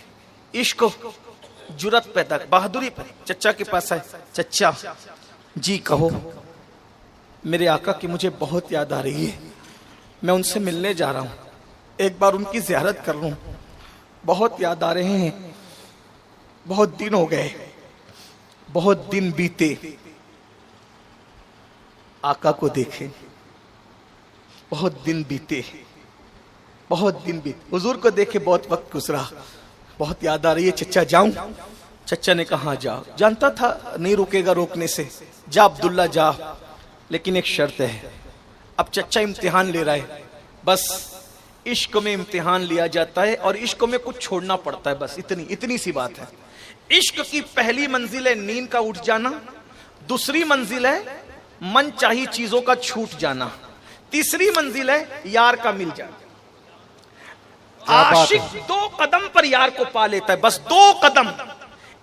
इश्क जुरत पैदा, बहादुरी पर चच्चा के पास आए, चच्चा जी कहो, मेरे आका की मुझे बहुत याद आ रही है, मैं उनसे मिलने जा रहा हूं, एक बार उनकी ज़ियारत कर लूं, बहुत याद आ रहे हैं, बहुत दिन हो गए, बहुत दिन बीते, आका को देखे, बहुत दिन बीते, बहुत दिन बीते, हुजूर को देखे बहुत वक्त गुजरा, बहुत याद आ रही है, चच्चा जाऊं? चच्चा ने कहा जा। जानता था नहीं रुकेगा रोकने से, जा अब्दुल्ला जा, लेकिन एक शर्त है। अब चच्चा इम्तिहान ले रहा है, बस इश्क में इम्तिहान लिया जाता है और इश्क में कुछ छोड़ना पड़ता है, बस इतनी सी बात है। इश्क की पहली मंजिल है नींद का उठ जाना, दूसरी मंजिल है मन चाही चीजों का छूट जाना, तीसरी मंजिल है यार का मिल जाना। आशिक 2 कदम पर यार को पा लेता है, बस 2 कदम।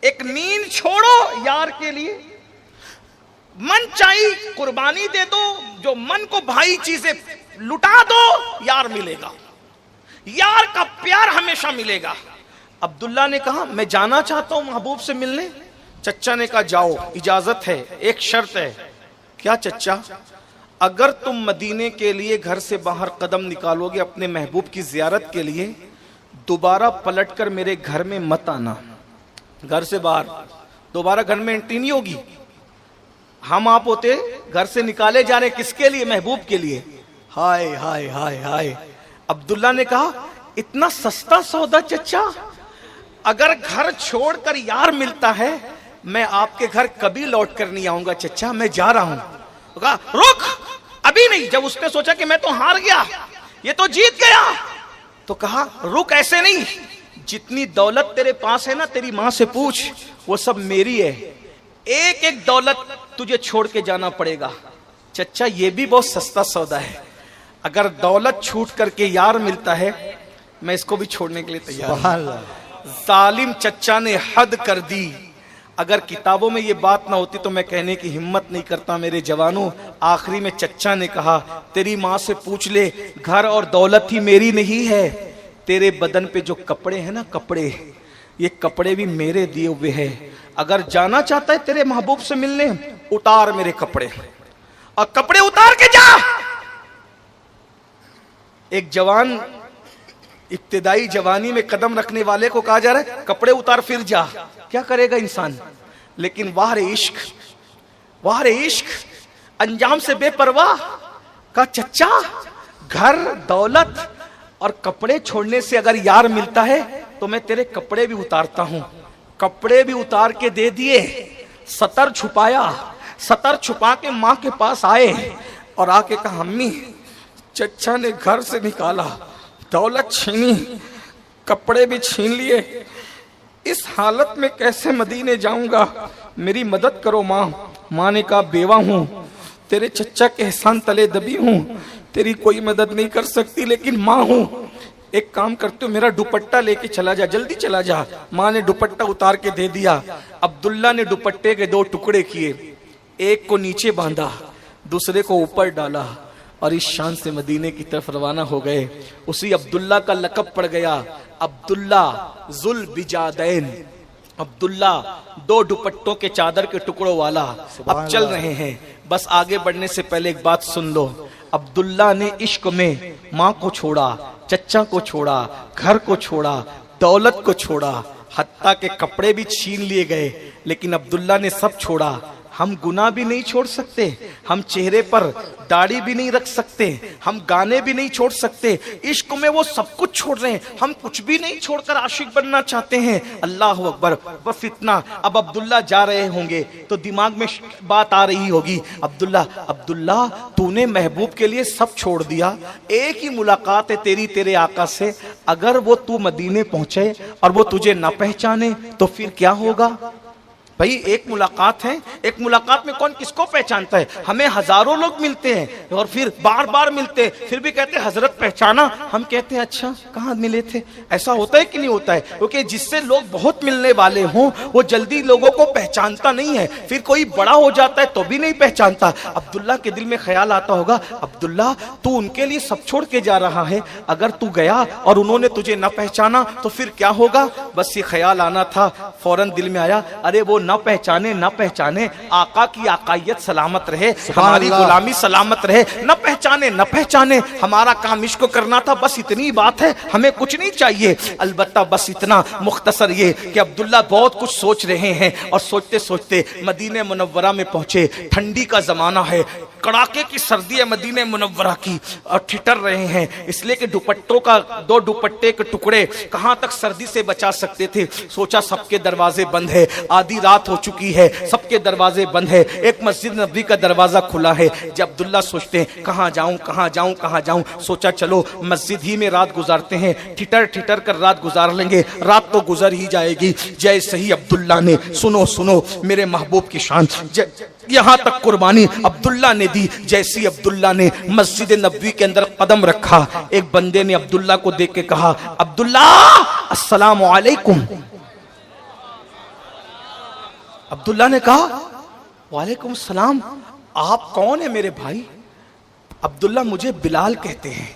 एक नींद छोड़ो यार के लिए, मन चाही कुर्बानी दे दो, जो मन को भाई चीजें लुटा दो, यार मिलेगा, यार का प्यार हमेशा मिलेगा। अब्दुल्ला ने कहा मैं जाना चाहता हूं महबूब से मिलने। चच्चा ने कहा जाओ, इजाजत है, एक शर्त है। क्या चच्चा? अगर तुम मदीने के लिए घर से बाहर कदम निकालोगे अपने महबूब की जियारत के लिए, दोबारा पलटकर मेरे घर में मत आना। घर से बाहर दोबारा घर में एंट्री नहीं होगी। हम आप होते घर से निकाले जा रहे, किसके लिए? महबूब के लिए। हाय हाय हाय हाय। अब्दुल्ला ने कहा इतना सस्ता सौदा चच्चा, अगर घर छोड़कर यार मिलता है मैं आपके घर कभी लौट कर नहीं आऊंगा चच्चा, मैं जा रहा हूं। कहा रुक, अभी नहीं। जब उसने सोचा कि मैं तो हार गया, ये तो जीत गया, तो कहा रुक, ऐसे नहीं, जितनी दौलत तेरे पास है ना, तेरी मां से पूछ, वो सब मेरी है, एक एक दौलत तुझे छोड़ के जाना पड़ेगा। चच्चा ये भी बहुत सस्ता सौदा है, अगर दौलत छूट करके यार मिलता है मैं इसको भी छोड़ने के लिए तैयार हूं। जालिम चच्चा ने हद कर दी। अगर किताबों में ये बात ना होती तो मैं कहने की हिम्मत नहीं करता मेरे जवानों। आखिरी में चच्चा ने कहा तेरी माँ से पूछ ले, घर और दौलत ही मेरी नहीं है, तेरे बदन पे जो कपड़े हैं ना, कपड़े, ये कपड़े भी मेरे दिए हुए हैं। अगर जाना चाहता है तेरे महबूब से मिलने, उतार मेरे कपड़े और कपड़े उतार के जा। एक जवान इब्तिदाई जवानी में कदम रखने वाले को कहा जा रहा है कपड़े उतार फिर जा, क्या करेगा इंसान? लेकिन वाह रे इश्क, वाह रे इश्क, अंजाम से बेपरवाह। का चच्चा घर दौलत और कपड़े छोड़ने से अगर यार मिलता है तो मैं तेरे कपड़े भी उतारता हूं। कपड़े भी उतार के दे दिए, सतर छुपाया, सतर छुपा के मां के पास आए और आके कहा अम्मी चच्चा ने घर से निकाला, दौलत छीनी, कपड़े भी छीन लिए, इस हालत में कैसे मदीने जाऊंगा, मेरी मदद करो माँ। माँ ने कहा बेवा हूं, तेरे चच्चा के एहसान तले दबी हूं, तेरी कोई मदद नहीं कर सकती, लेकिन माँ हूं, एक काम करते हो, मेरा दुपट्टा लेके चला जा, जल्दी चला जा। माँ ने दुपट्टा उतार के दे दिया। अब्दुल्ला ने दुपट्टे के 2 टुकड़े किए, एक को नीचे बांधा, दूसरे को ऊपर डाला और इस शान से मदीने की तरफ रवाना हो गए। उसी अब्दुल्ला का लक़ब पड़ गया अब्दुल्ला जुल बिजादैन, अब्दुल्ला 2 दुपट्टों के चादर के टुकड़ों वाला। अब चल रहे हैं, बस आगे बढ़ने से पहले एक बात सुन लो। अब्दुल्ला ने इश्क में माँ को छोड़ा, चच्चा को छोड़ा, घर को छोड़ा, दौलत को छोड़ा, हत्ता के कपड़े भी छीन लिए गए, लेकिन अब्दुल्ला ने सब छोड़ा। हम गुनाह भी नहीं छोड़ सकते, हम चेहरे पर दाढ़ी भी नहीं रख सकते, हम गाने भी नहीं छोड़ सकते, इश्क में वो सब कुछ छोड़ रहे हैं, हम कुछ भी नहीं छोड़कर आशिक बनना चाहते हैं। अल्लाह अकबर, बस इतना। अब अब्दुल्ला जा रहे होंगे तो दिमाग में बात आ रही होगी, अब्दुल्ला अब्दुल्ला तूने महबूब के लिए सब छोड़ दिया, एक ही मुलाकात है तेरी तेरे आका से, अगर वो तू मदीने पहुंचे और वो तुझे ना पहचाने तो फिर क्या होगा? भाई एक मुलाकात है, एक मुलाकात में कौन किसको पहचानता है? हमें हजारों लोग मिलते हैं और फिर बार बार मिलते हैं, फिर भी कहते हैं हजरत पहचाना, हम कहते हैं अच्छा कहाँ मिले थे। ऐसा होता है कि नहीं होता है? क्योंकि जिससे लोग बहुत मिलने वाले हों वो जल्दी लोगों को पहचानता नहीं है, फिर कोई बड़ा हो जाता है तो भी नहीं पहचानता। अब्दुल्ला के दिल में ख्याल आता होगा, अब्दुल्ला तू उनके लिए सब छोड़ के जा रहा है, अगर तू गया और उन्होंने तुझे न पहचाना तो फिर क्या होगा? बस ये ख्याल आना था, फौरन दिल में आया, अरे वो न पहचाने न पहचाने, आका की आकायत सलामत रहे, हमारी गुलामी सलामत रहे, न पहचाने न पहचाने, हमारा काम इश्क करना था, बस इतनी बात है, हमें कुछ नहीं चाहिए। अलबत्ता बस इतना मुख्तसर ये कि अब्दुल्ला बहुत कुछ सोच रहे हैं और सोचते सोचते मदीने मुनव्वरा में पहुंचे। ठंडी का जमाना है, कड़ाके की सर्दी है मदीने मुनव्वरा की, और ठिठर रहे हैं इसलिए कि दुपट्टों का 2 दुपट्टे के टुकड़े कहां तक सर्दी से बचा सकते थे। सोचा सबके दरवाजे बंद है, आधी रात हो चुकी है, सबके दरवाजे बंद है, एक मस्जिद नबी का दरवाजा खुला है। जब अब्दुल्ला सोचते हैं कहां जाऊं कहां जाऊं कहां जाऊं, सोचा चलो मस्जिद ही में रात गुजारते हैं, ठिठर ठिठर कर रात गुजार लेंगे, रात तो गुजर ही जाएगी। जैसे ही अब्दुल्ला ने, सुनो सुनो मेरे महबूब की शान, यहां तक कुर्बानी अब्दुल्ला ने दी। जैसी अब्दुल्ला ने मस्जिद नबवी के अंदर कदम रखा, एक बंदे ने अब्दुल्ला को देख के कहा, अब्दुल्ला अस्सलाम वालेकुम। अब्दुल्ला ने कहा, वालेकुम सलाम, आप कौन है मेरे भाई? अब्दुल्ला मुझे बिलाल कहते हैं,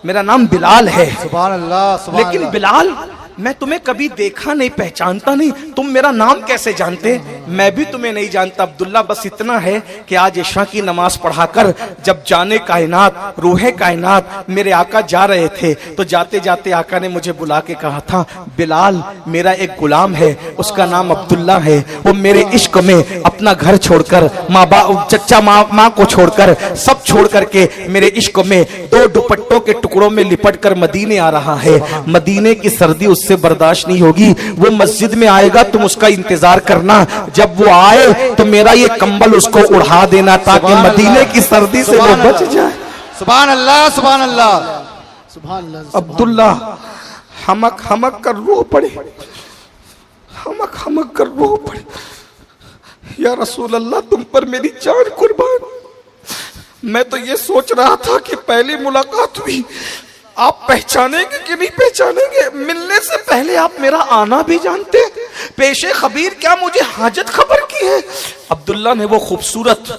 मेरा नाम बिलाल है। सुभान अल्लाह, सुभान लेकिन अल्लाह। बिलाल मैं तुम्हें कभी देखा नहीं, पहचानता नहीं, तुम मेरा नाम कैसे जानते? मैं भी तुम्हें नहीं जानता अब्दुल्ला, बस इतना है कि आज इशा की नमाज पढ़ाकर जब जाने कायनात रूहे कायनात मेरे आका जा रहे थे तो जाते जाते आका ने मुझे बुला के कहा था, बिलाल मेरा एक गुलाम है, उसका नाम अब्दुल्ला है, वो मेरे इश्क में अपना घर छोड़कर, माँ बाप चच्चा माँ को छोड़कर, सब छोड़ करके मेरे इश्क में 2 दुपट्टों के टुकड़ों में लिपट कर मदीने आ रहा है। मदीने की सर्दी से बर्दाश्त नहीं होगी, वो मस्जिद में आएगा, तुम उसका इंतजार करना, जब वो आए तो मेरा ये कंबल उसको उड़ा देना ताकि मदीने की सर्दी से वो बच जाए। सुभान अल्लाह, सुभान अल्लाह, सुभान अल्लाह। अब्दुल्ला हमक हमक कर रो पड़े, हमक हमक कर रो पड़े, या रसूल अल्लाह तुम पर मेरी जान कुर्बान। मैं तो ये सोच रहा था कि पहली मुलाकात हुई, आप पहचानेंगे कि नहीं पहचानेंगे, मिलने से पहले आप मेरा आना भी जानते, पेशे खबीर क्या मुझे हाजत खबर की है? अब्दुल्ला ने वो खूबसूरत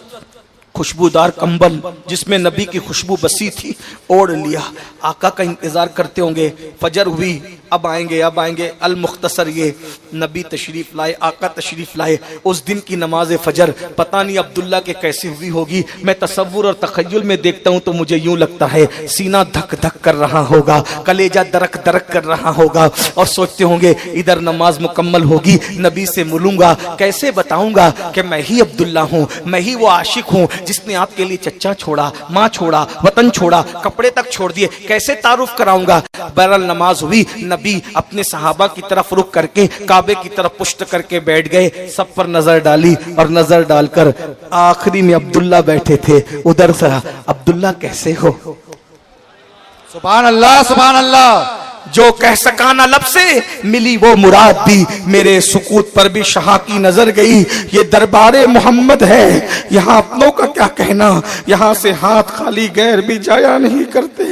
खुशबूदार कंबल जिसमें नबी की खुशबू बसी थी ओढ़ लिया। आका का इंतजार करते होंगे, फजर हुई, अब आएंगे अब आएंगे। अल मुख्तसर ये नबी तशरीफ लाए, आका तशरीफ लाए। उस दिन की नमाज फजर पता नहीं अब्दुल्ला के कैसे हुई होगी, मैं तसव्वुर और तखय्युल में देखता हूँ तो मुझे यूं लगता है सीना धक धक कर रहा होगा, कलेजा दरक दरक कर रहा होगा, और सोचते होंगे इधर नमाज मुकम्मल होगी, नबी से मिलूंगा, कैसे बताऊंगा कि मैं ही अब्दुल्ला हूँ, मैं ही वो आशिक हूँ जिसने आपके लिए चच्चा छोड़ा, माँ छोड़ा, वतन छोड़ा, कपड़े तक छोड़ दिए, कैसे तारुफ कराऊंगा। बहरहाल नमाज हुई, नबी अपने सहाबा की तरफ रुख करके काबे की तरफ पुष्ट करके बैठ गए, सब पर नजर डाली और नजर डालकर आखिरी में अब्दुल्ला बैठे थे, उधर से अब्दुल्ला कैसे हो? सुभान अल्लाह, सुभान अल्लाह, जो कह सका ना लब से, मिली वो मुराद भी, मेरे सुकूत पर भी शाह की नजर गई। ये दरबारे मोहम्मद है, यहाँ अपनों का क्या कहना, यहाँ से हाथ खाली गैर भी जाया नहीं करते।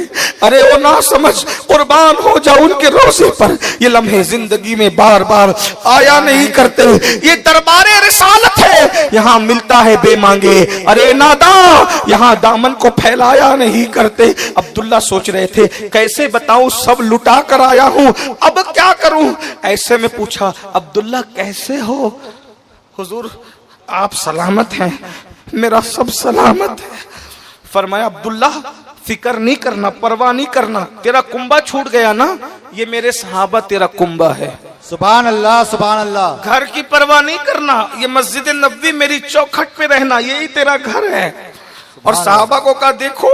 अरे वो ना समझ, कुर्बान हो जा उनके रोज़े पर, ये लम्हे जिंदगी में बार बार आया नहीं करते। ये दरबारे रिसालत है, यहाँ मिलता है बेमांगे। अरे नादा, यहाँ दामन को फैलाया नहीं करते। अब्दुल्ला सोच रहे थे कैसे बताऊं, सब लुटा कर आया हूं, अब क्या करूं। ऐसे में पूछा, अब्दुल्ला कैसे हो? हुजूर आप सलामत हैं, मेरा सब सलामत है। फरमाया, अब्दुल्ला फिक्र नहीं करना, परवाह नहीं करना, तेरा कुंबा छूट गया ना, ये मेरे सहाबा तेरा कुंबा है। सुभान अल्लाह, सुभान अल्लाह। घर की परवाह नहीं करना, ये मस्जिद नबवी मेरी चौखट पे रहना, यही तेरा घर है। और सहाबा को कहा, देखो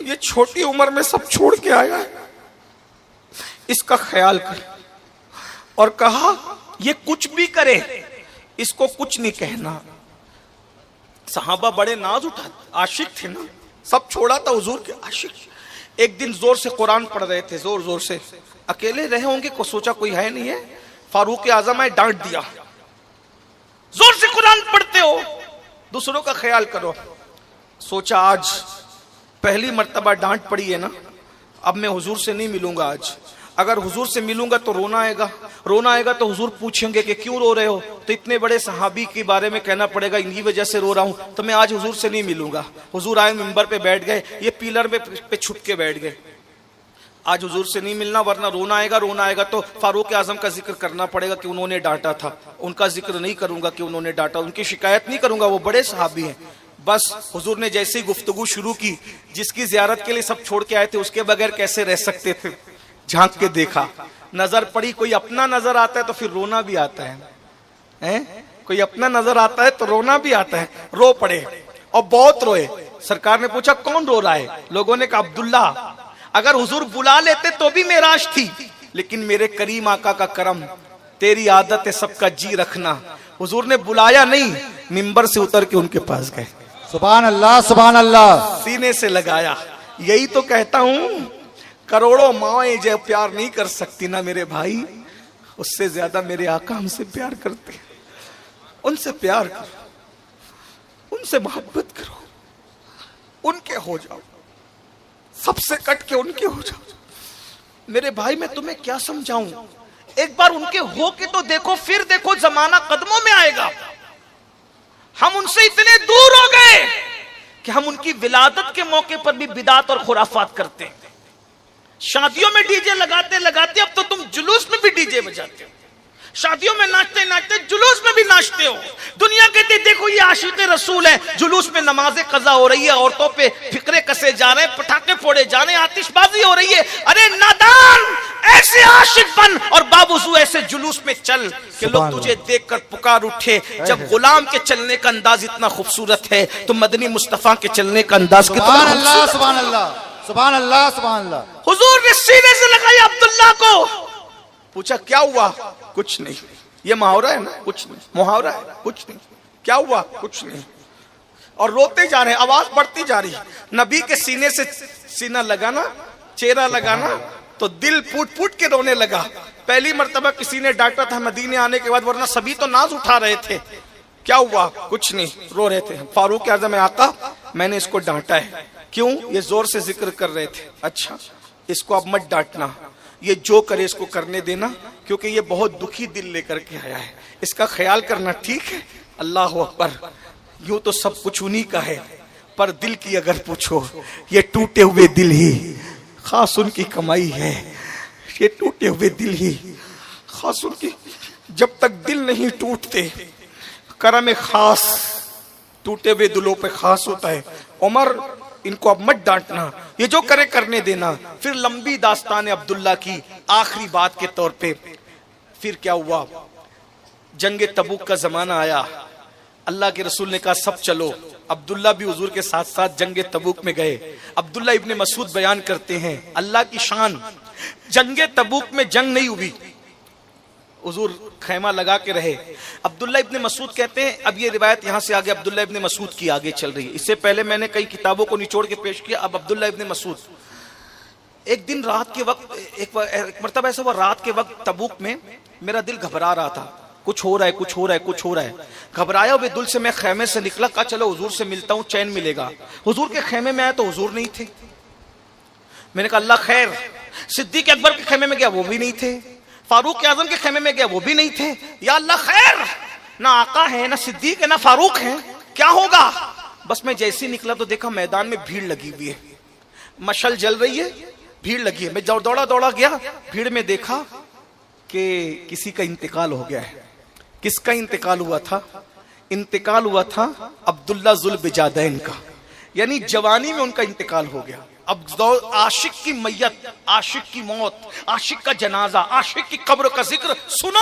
ये छोटी उम्र में सब छोड़ के आया है, इसका ख्याल कर। और कहा, ये कुछ भी करे इसको कुछ नहीं कहना। सहाबा बड़े नाज उठा, आशिक थे ना, सब छोड़ा था हुजूर के आशिक। एक दिन जोर से कुरान पढ़ रहे थे, जोर जोर से, अकेले रहे होंगे, को सोचा कोई है नहीं है, फारूक आजम आए, डांट दिया, जोर से कुरान पढ़ते हो, दूसरों का ख्याल करो। सोचा आज पहली मर्तबा डांट पड़ी है ना, अब मैं हुजूर से नहीं मिलूंगा आज। अगर हुजूर से मिलूंगा तो रोना आएगा, रोना आएगा तो हुजूर पूछेंगे कि क्यों रो रहे हो, तो इतने बड़े सहाबी के बारे में कहना पड़ेगा इनकी वजह से रो रहा हूं, तो मैं आज हुजूर से नहीं मिलूंगा। हुजूर आए, मिंबर पे बैठ गए, ये पिलर पे छुप के बैठ गए, आज हुजूर से नहीं मिलना, वरना रोना आएगा तो फारूक आजम का जिक्र करना पड़ेगा कि उन्होंने डांटा था, उनका जिक्र नहीं करूंगा कि उन्होंने डांटा, उनकी शिकायत नहीं करूंगा, वो बड़े सहाबी हैं। बस हुजूर ने जैसे ही गुफ्तगू शुरू की, जिसकी जियारत के लिए सब छोड़ के आए थे उसके बगैर कैसे रह सकते थे, झांक के देखा, नजर पड़ी, कोई अपना नजर आता है तो फिर रोना भी आता है, कोई अपना नजर आता है तो रोना भी आता है। रो पड़े और बहुत रोए। सरकार ने पूछा कौन रो रहा है, लोगों ने कहा अब्दुल्ला। अगर हुजूर बुला लेते तो भी मेराज थी, लेकिन मेरे करीम आका का करम, तेरी आदत है सबका जी रखना। हुजूर ने बुलाया नहीं, मिंबर से उतर के उनके पास गए, सुभान अल्लाह, सुभान अल्लाह, सीने से लगाया। यही तो कहता हूं, करोड़ों माएं जो प्यार नहीं कर सकती ना मेरे भाई, उससे ज्यादा मेरे आका हमसे प्यार करते हैं। उनसे प्यार करो, उनसे मोहब्बत करो, उनके हो जाओ, सबसे कट के उनके हो जाओ। मेरे भाई मैं तुम्हें क्या समझाऊं, एक बार उनके हो के तो देखो, फिर देखो जमाना कदमों में आएगा। हम उनसे इतने दूर हो गए कि हम उनकी विलादत के मौके पर भी बिदात और खुराफात करते हैं। शादियों में डीजे लगाते लगाते अब तो तुम जुलूस में भी डीजे बजाते हो, शादियों में नाचते नाचते जुलूस में भी नाचते हो। दुनिया कहती देखो ये आशिक़े रसूल है, जुलूस में नमाजें कज़ा हो रही है, औरतों पे फिक्रे कसे जा रहे हैं, पटाखे फोड़े जा रहे हैं, आतिशबाजी हो रही है। अरे नादान, ऐसे आशिक बन और बावजूद ऐसे जुलूस में चल कि लोग तुझे देखकर पुकार उठे। जब गुलाम के चलने का अंदाज इतना खूबसूरत है तो मदनी मुस्तफा के चलने का अंदाज कितना सुभान अल्लाह, सुभान अल्लाह, सुभान अल्लाह, सुभान अल्लाह। हुजूर ने सीने से लगाया अब्दुल्ला को, पूछा क्या हुआ? कुछ नहीं, ये मुहावरा है ना, कुछ नहीं, मुहावरा है, कुछ नहीं, क्या हुआ? कुछ नहीं। और रोते जा रहे हैं, आवाज बढ़ती जा रही है। नबी के सीने से सीना लगाना, चेहरा लगाना, तो दिल फूट फूट के रोने लगा। पहली मर्तबा किसी ने डांटा था मदीने आने के बाद, वरना सभी तो नाज उठा रहे थे। क्या हुआ? कुछ नहीं, रो रहे थे। फारूक आजम आका, मैंने इसको डांटा है। क्यों? ये जोर से जिक्र कर रहे थे। अच्छा, इसको अब मत डांटना, ये जो करे इसको करने देना, क्योंकि ये बहुत दुखी दिल लेकर के आया है, इसका ख्याल करना, ठीक है? अल्लाह अकबर। यूं तो सब कुछ उन्हीं का है, पर दिल की अगर पूछो, ये टूटे हुए दिल ही खास उनकी कमाई है। ये टूटे हुए दिल ही खास उनकी, जब तक दिल नहीं टूटते करम खास टूटे हुए दिलों पे खास होता है। उमर, इनको अब मत डांटना, ये जो करे करने देना। फिर लंबी दास्तान अब्दुल्ला की आखिरी बात के तौर पे, फिर क्या हुआ? जंगे तबूक का जमाना आया, अल्लाह के रसूल ने कहा सब चलो। अब्दुल्ला भी हुजूर के साथ साथ जंगे तबूक में गए। अब्दुल्ला इब्ने मसूद बयान करते हैं, अल्लाह की शान, जंगे तबूक में जंग नहीं हुई, हुजूर खैमा लगा के रहे। अब्दुल्ला इब्ने मसूद कहते हैं, अब ये रिवायत यहाँ से आगे अब्दुल्ला इब्ने मसूद की आगे चल रही है। इससे पहले मैंने कई किताबों को निचोड़ के पेश किया, अब अब्दुल्ला इब्ने मसूद। एक दिन रात के वक्त एक मरतबा ऐसा हुआ, रात के वक्त तबूक में मेरा दिल घबरा रहा था, कुछ हो रहा है, कुछ हो रहा है, कुछ हो रहा है। घबराया हुए दिल से मैं खेमे से निकला, कहा चलो हुजूर से मिलता हूं, चैन मिलेगा। हुजूर के खेमे में आया तो हुजूर नहीं थे। मैंने कहा अल्लाह खैर। सिद्दीक अकबर के खेमे में गया, वो भी नहीं थे। फारूक आजम के खेमे में गया, वो भी नहीं थे। या अल्लाह खैर, ना आका है, ना सिद्दीक है, ना फारूक है, क्या होगा। बस मैं जैसे ही निकला तो देखा मैदान में भीड़ लगी हुई है, मशल जल रही है, भीड़ लगी है। मैं दौड़ा दौड़ा गया, भीड़ में देखा कि किसी का इंतकाल हो गया है। किसका इंतकाल हुआ था? इंतकाल हुआ था अब्दुल्ला जुल बिजादैन का, यानी जवानी में उनका इंतकाल हो गया। अब आशिक की मैयत, आशिक की मौत, आशिक का जनाजा, आशिक की कब्र का जिक्र सुनो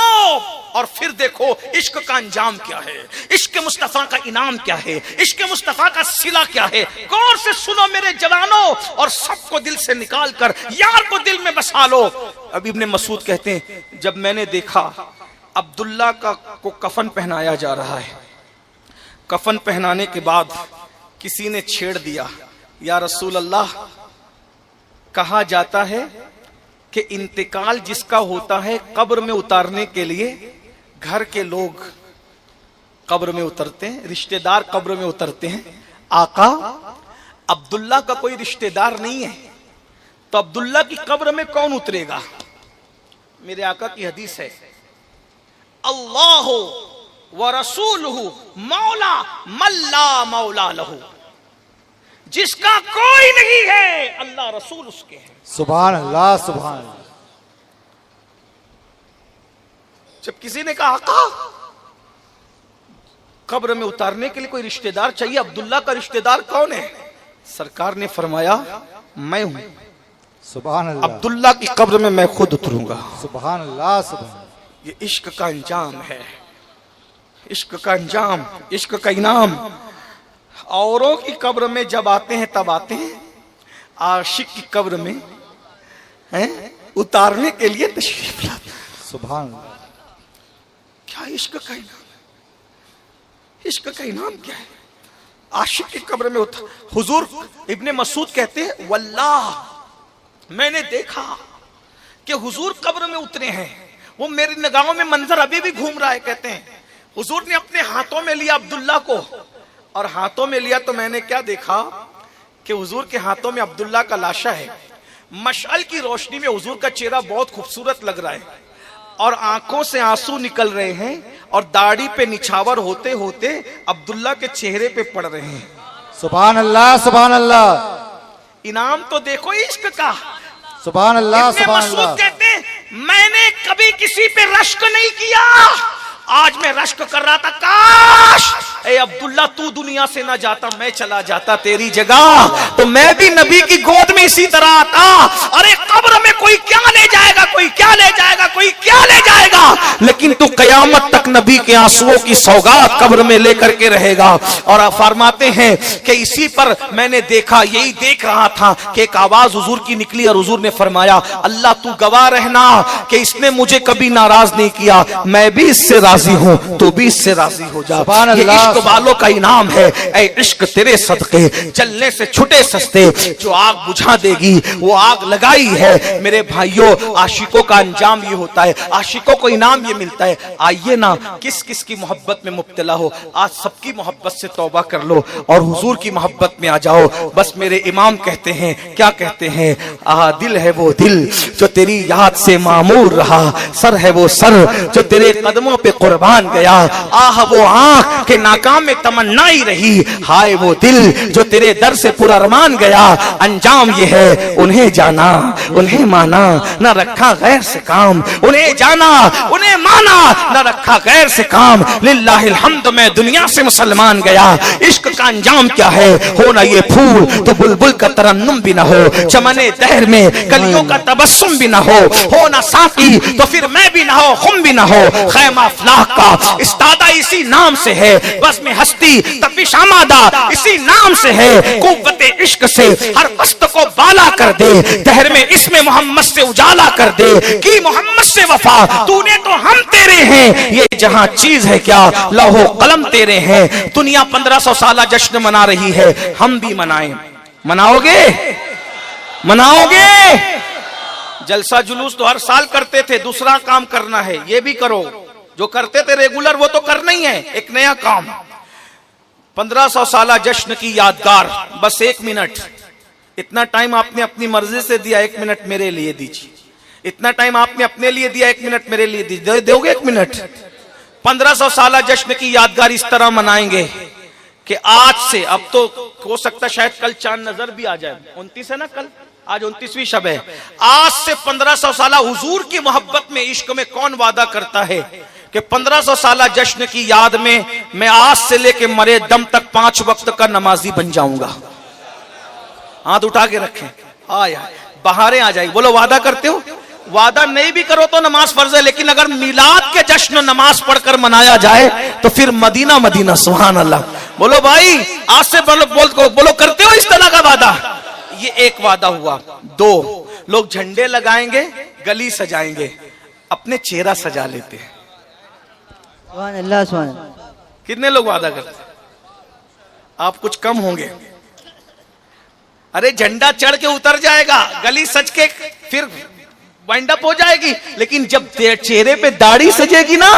और फिर देखो इश्क का अंजाम क्या है, इश्क मुस्तफा का इनाम क्या है, इश्क मुस्तफा का सिला क्या है। गौर से सुनो मेरे जवानों, और सबको दिल से निकाल कर यार को दिल में बसा लो। अब इब्ने मसूद कहते हैं, जब मैंने देखा अब्दुल्ला को कफन पहनाया जा रहा है, कफन पहनाने के बाद किसी ने छेड़ दिया, या रसूल अल्लाह, कहा जाता है कि इंतकाल जिसका होता है कब्र में उतारने के लिए घर के लोग कब्र में उतरते हैं, रिश्तेदार कब्र में उतरते हैं। आका अब्दुल्ला का कोई रिश्तेदार नहीं है, तो अब्दुल्ला की कब्र में कौन उतरेगा? मेरे आका की हदीस है, अल्लाह व रसूलुहु मौला मल्ला मौला लहू, जिसका कोई नहीं है अल्लाह रसूल उसके हैं। सुभान अल्लाह, सुभान अल्लाह। जब किसी ने कहा आका कब्र में उतारने के लिए कोई रिश्तेदार चाहिए, अब्दुल्ला का रिश्तेदार कौन है? सरकार ने फरमाया मैं हूं। सुभान अल्लाह। अब्दुल्ला की कब्र में मैं खुद उतरूंगा। सुभान अल्लाह, सुभान। ये इश्क का अंजाम है, इश्क का अंजाम, इश्क का इनाम। औरों की कब्र में जब आते हैं तब आते हैं, आशिक की कब्र में हैं उतारने के लिए तशरीफ लाते हैं। सुभान अल्लाह। क्या इश्क का इनाम है, इश्क का इनाम क्या है? आशिक की कब्र में उतर। हुजूर इब्ने मसूद कहते हैं, वल्लाह मैंने देखा कि हुजूर कब्र में उतरे हैं, वो मेरी निगाहों में मंजर अभी भी घूम रहा है। कहते हैं हुजूर ने अपने हाथों में लिया अब्दुल्ला को, और हाथों में लिया तो मैंने क्या देखा कि हुजूर के हाथों में अब्दुल्ला का लाशा है। मशअल की रोशनी में हुजूर का चेहरा बहुत खूबसूरत लग रहा है, और आंखों से आंसू निकल रहे हैं, और दाढ़ी पे निछावर होते होते अब्दुल्ला के चेहरे पे पड़ रहे हैं। सुभान अल्लाह, सुभान अल्लाह। इनाम तो देखो इश्क का। सुभान अल्लाह, सुभान मसूद अल्लाह। कहते हैं, मैंने कभी किसी पे रश्क नहीं किया, आज मैं रश्क कर रहा था, काश ए अब्दुल्ला तू दुनिया से ना जाता, मैं चला जाता तेरी जगह, तो मैं भी नबी की गोद में इसी तरह आता। अरे कब्र में कोई क्या ले जाएगा, कोई क्या ले जाएगा, कोई क्या ले जाएगा, लेकिन तू कयामत तक नबी के आंसुओं की सौगात कब्र में लेकर के रहेगा। और फरमाते हैं कि इसी पर मैंने देखा, यही देख रहा था कि एक आवाज हुजूर की निकली, और हुजूर ने फरमाया, अल्लाह तू गवाह रहना कि इसने मुझे कभी नाराज नहीं किया, मैं भी इससे राजी हूं, तू भी इससे राजी हो जा। ये इश्क वालों का इनाम है। ऐ इश्क तेरे सदके जलने से छुटे सस्ते, जो आग बुझा देगी वो आग लगाई है। मेरे भाइयों, आशिकों का अंजाम ये होता है, आशिकों को इनाम ये मिलता है। आइए ना, किस किस की मोहब्बत में मुब्तला हो, आज सबकी मोहब्बत से तौबा कर लो और हुजूर की मोहब्बत में आ जाओ। बस मेरे इमाम कहते हैं, क्या कहते हैं, दिल है वो दिल जो तेरी याद से मामूर रहा, सर है वो सर जो तेरे कदमों पे कुर्बान गया, आह वो आंख के नाकाम में तमन्ना ही रही, हाय वो दिल जो तेरे दर से पूरा अरमान गया। अंजाम ये है, उन्हें जाना उन्हें माना, न रखा गैर से काम, उन्हें जाना उन्हें माना, न रखा गैर से काम। लिल्लाहिल हम्द, मैं दुनिया से मुसलमान गया। इश्क का अंजाम क्या है, हो ना ये फूल तो बुलबुल का तरन्नुम भी ना हो, चमने दहर में कलियों का तबस्सुम भी ना हो ना साकी तो फिर मैं भी ना हो, खुम भी ना हो। खैमा फलाह का इस्तादा इसी नाम से है, बस में हस्ती तपिश आमादा इसी नाम से है। कुव्वते इश्क से हर वस्त को बाला कर दे, दहर में इसमें मोहम्मद से उजाला कर दे। कि मोहम्मद से वफा तूने तो हम तेरे हैं, ये जहां चीज है क्या लौहो कलम तेरे हैं। दुनिया 1500 साल जश्न मना रही है, हम भी मनाएं। मनाओगे? मनाओगे? जलसा जुलूस तो हर साल करते थे, दूसरा काम करना है, ये भी करो। जो करते थे रेगुलर वो तो करना ही है, एक नया काम। 1500 साला जश्न की यादगार, बस 1 मिनट। इतना टाइम आपने अपनी मर्जी से दिया, 1 मिनट मेरे लिए दीजिए। इतना टाइम आपने अपने लिए दिया, 1 मिनट मेरे लिए दीजिए। दोगे 1 मिनट? 1500 साला जश्न की यादगार इस तरह मनाएंगे कि आज से, अब तो हो सकता शायद कल चांद नजर भी आ जाए, 29 है ना कल, आज 29वीं शब है। आज से 1500 साला हुजूर की मोहब्बत में, इश्क में कौन वादा करता है कि 1500 साला जश्न की याद में मैं आज से लेके मरे दम तक 5 वक्त का नमाजी बन जाऊंगा? हाथ उठा के रखें। आया बहारें आ जाएगी। बोलो वादा करते हो? वादा नहीं भी करो तो नमाज फर्ज है, लेकिन अगर मिलाद के जश्न नमाज पढ़कर मनाया जाए तो फिर मदीना मदीना। सुभान अल्लाह। बोलो भाई आज से बोलो करते हो इस तरह का वादा? ये एक वादा हुआ। 2 लोग झंडे लगाएंगे, गली सजाएंगे, अपने चेहरा सजा लेते हैं। सुभान अल्लाह, सुभान अल्लाह। कितने लोग वादा करते? आप कुछ कम होंगे। अरे झंडा चढ़ के उतर जाएगा, गली सज के फिर वाइंड अप हो जाएगी, लेकिन जब चेहरे पे दाढ़ी सजेगी ना,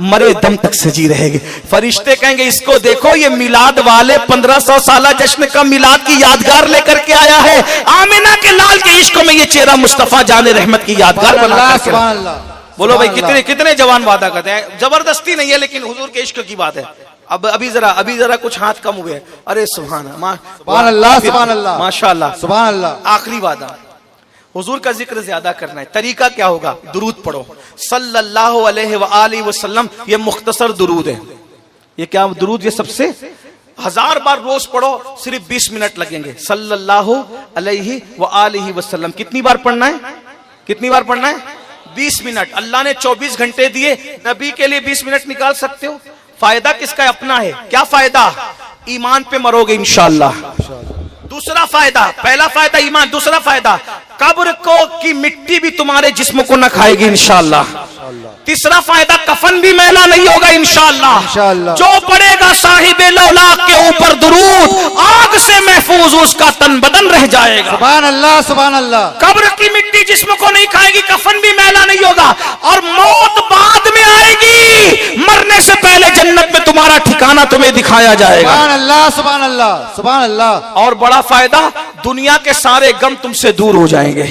मरे दम तक सजी रहेगी। फरिश्ते कहेंगे इसको देखो, ये मिलाद वाले 1500 साला जश्न का मिलाद की यादगार लेकर के आया है। आमिना के लाल के इश्क में ये चेहरा मुस्तफा जाने रहमत की यादगार बना के। बोलो भाई कितने कितने जवान वादा करते हैं? जबरदस्ती नहीं है, लेकिन हुजूर के इश्क की बात है। अब अभी जरा कुछ हाथ कम हुए। अरे सुभान अल्लाह, सुभान अल्लाह, माशाअल्लाह, सुभान अल्लाह। आखिरी वादा, हुजूर का जिक्र ज्यादा करना है। तरीका क्या होगा? दुरूद पढ़ो सल्लल्लाहु अलैहि वसल्लम। ये मुख्तसर दुरूद है। ये क्या दुरूद? ये सबसे 1000 बार रोज पढ़ो, सिर्फ 20 मिनट लगेंगे। सल्लल्लाहु अलैहि वसल्लम कितनी बार पढ़ना है? कितनी बार पढ़ना है? 20 मिनट। अल्लाह ने 24 घंटे दिए, नबी के लिए 20 मिनट निकाल सकते हो? फायदा किसका? अपना है। क्या फायदा? ईमान पे मरोगे इंशाअल्लाह। दूसरा फायदा, पहला फायदा ईमान, दूसरा फायदा कब्र को की मिट्टी भी तुम्हारे जिस्म को न खाएगी इंशाअल्लाह। तीसरा फायदा कफन भी मैला नहीं होगा इंशाअल्लाह। जो पढ़ेगा साहिबे लौलाक के ऊपर दुरूद, आग से महफूज उसका तन बदन रह जाएगा। सुभान अल्लाह, सुभान अल्लाह। कब्र की मिट्टी जिस्म को नहीं खाएगी, कफन भी मैला नहीं होगा, और मौत बाद में आएगी। मरने से पहले जन्नत में तुम्हारा ठिकाना तुम्हें दिखाया जाएगा। सुभान अल्लाह, सुभान अल्लाह, सुभान अल्लाह। और बड़ा फायदा, दुनिया के सारे गम तुमसे दूर हो जाएंगे,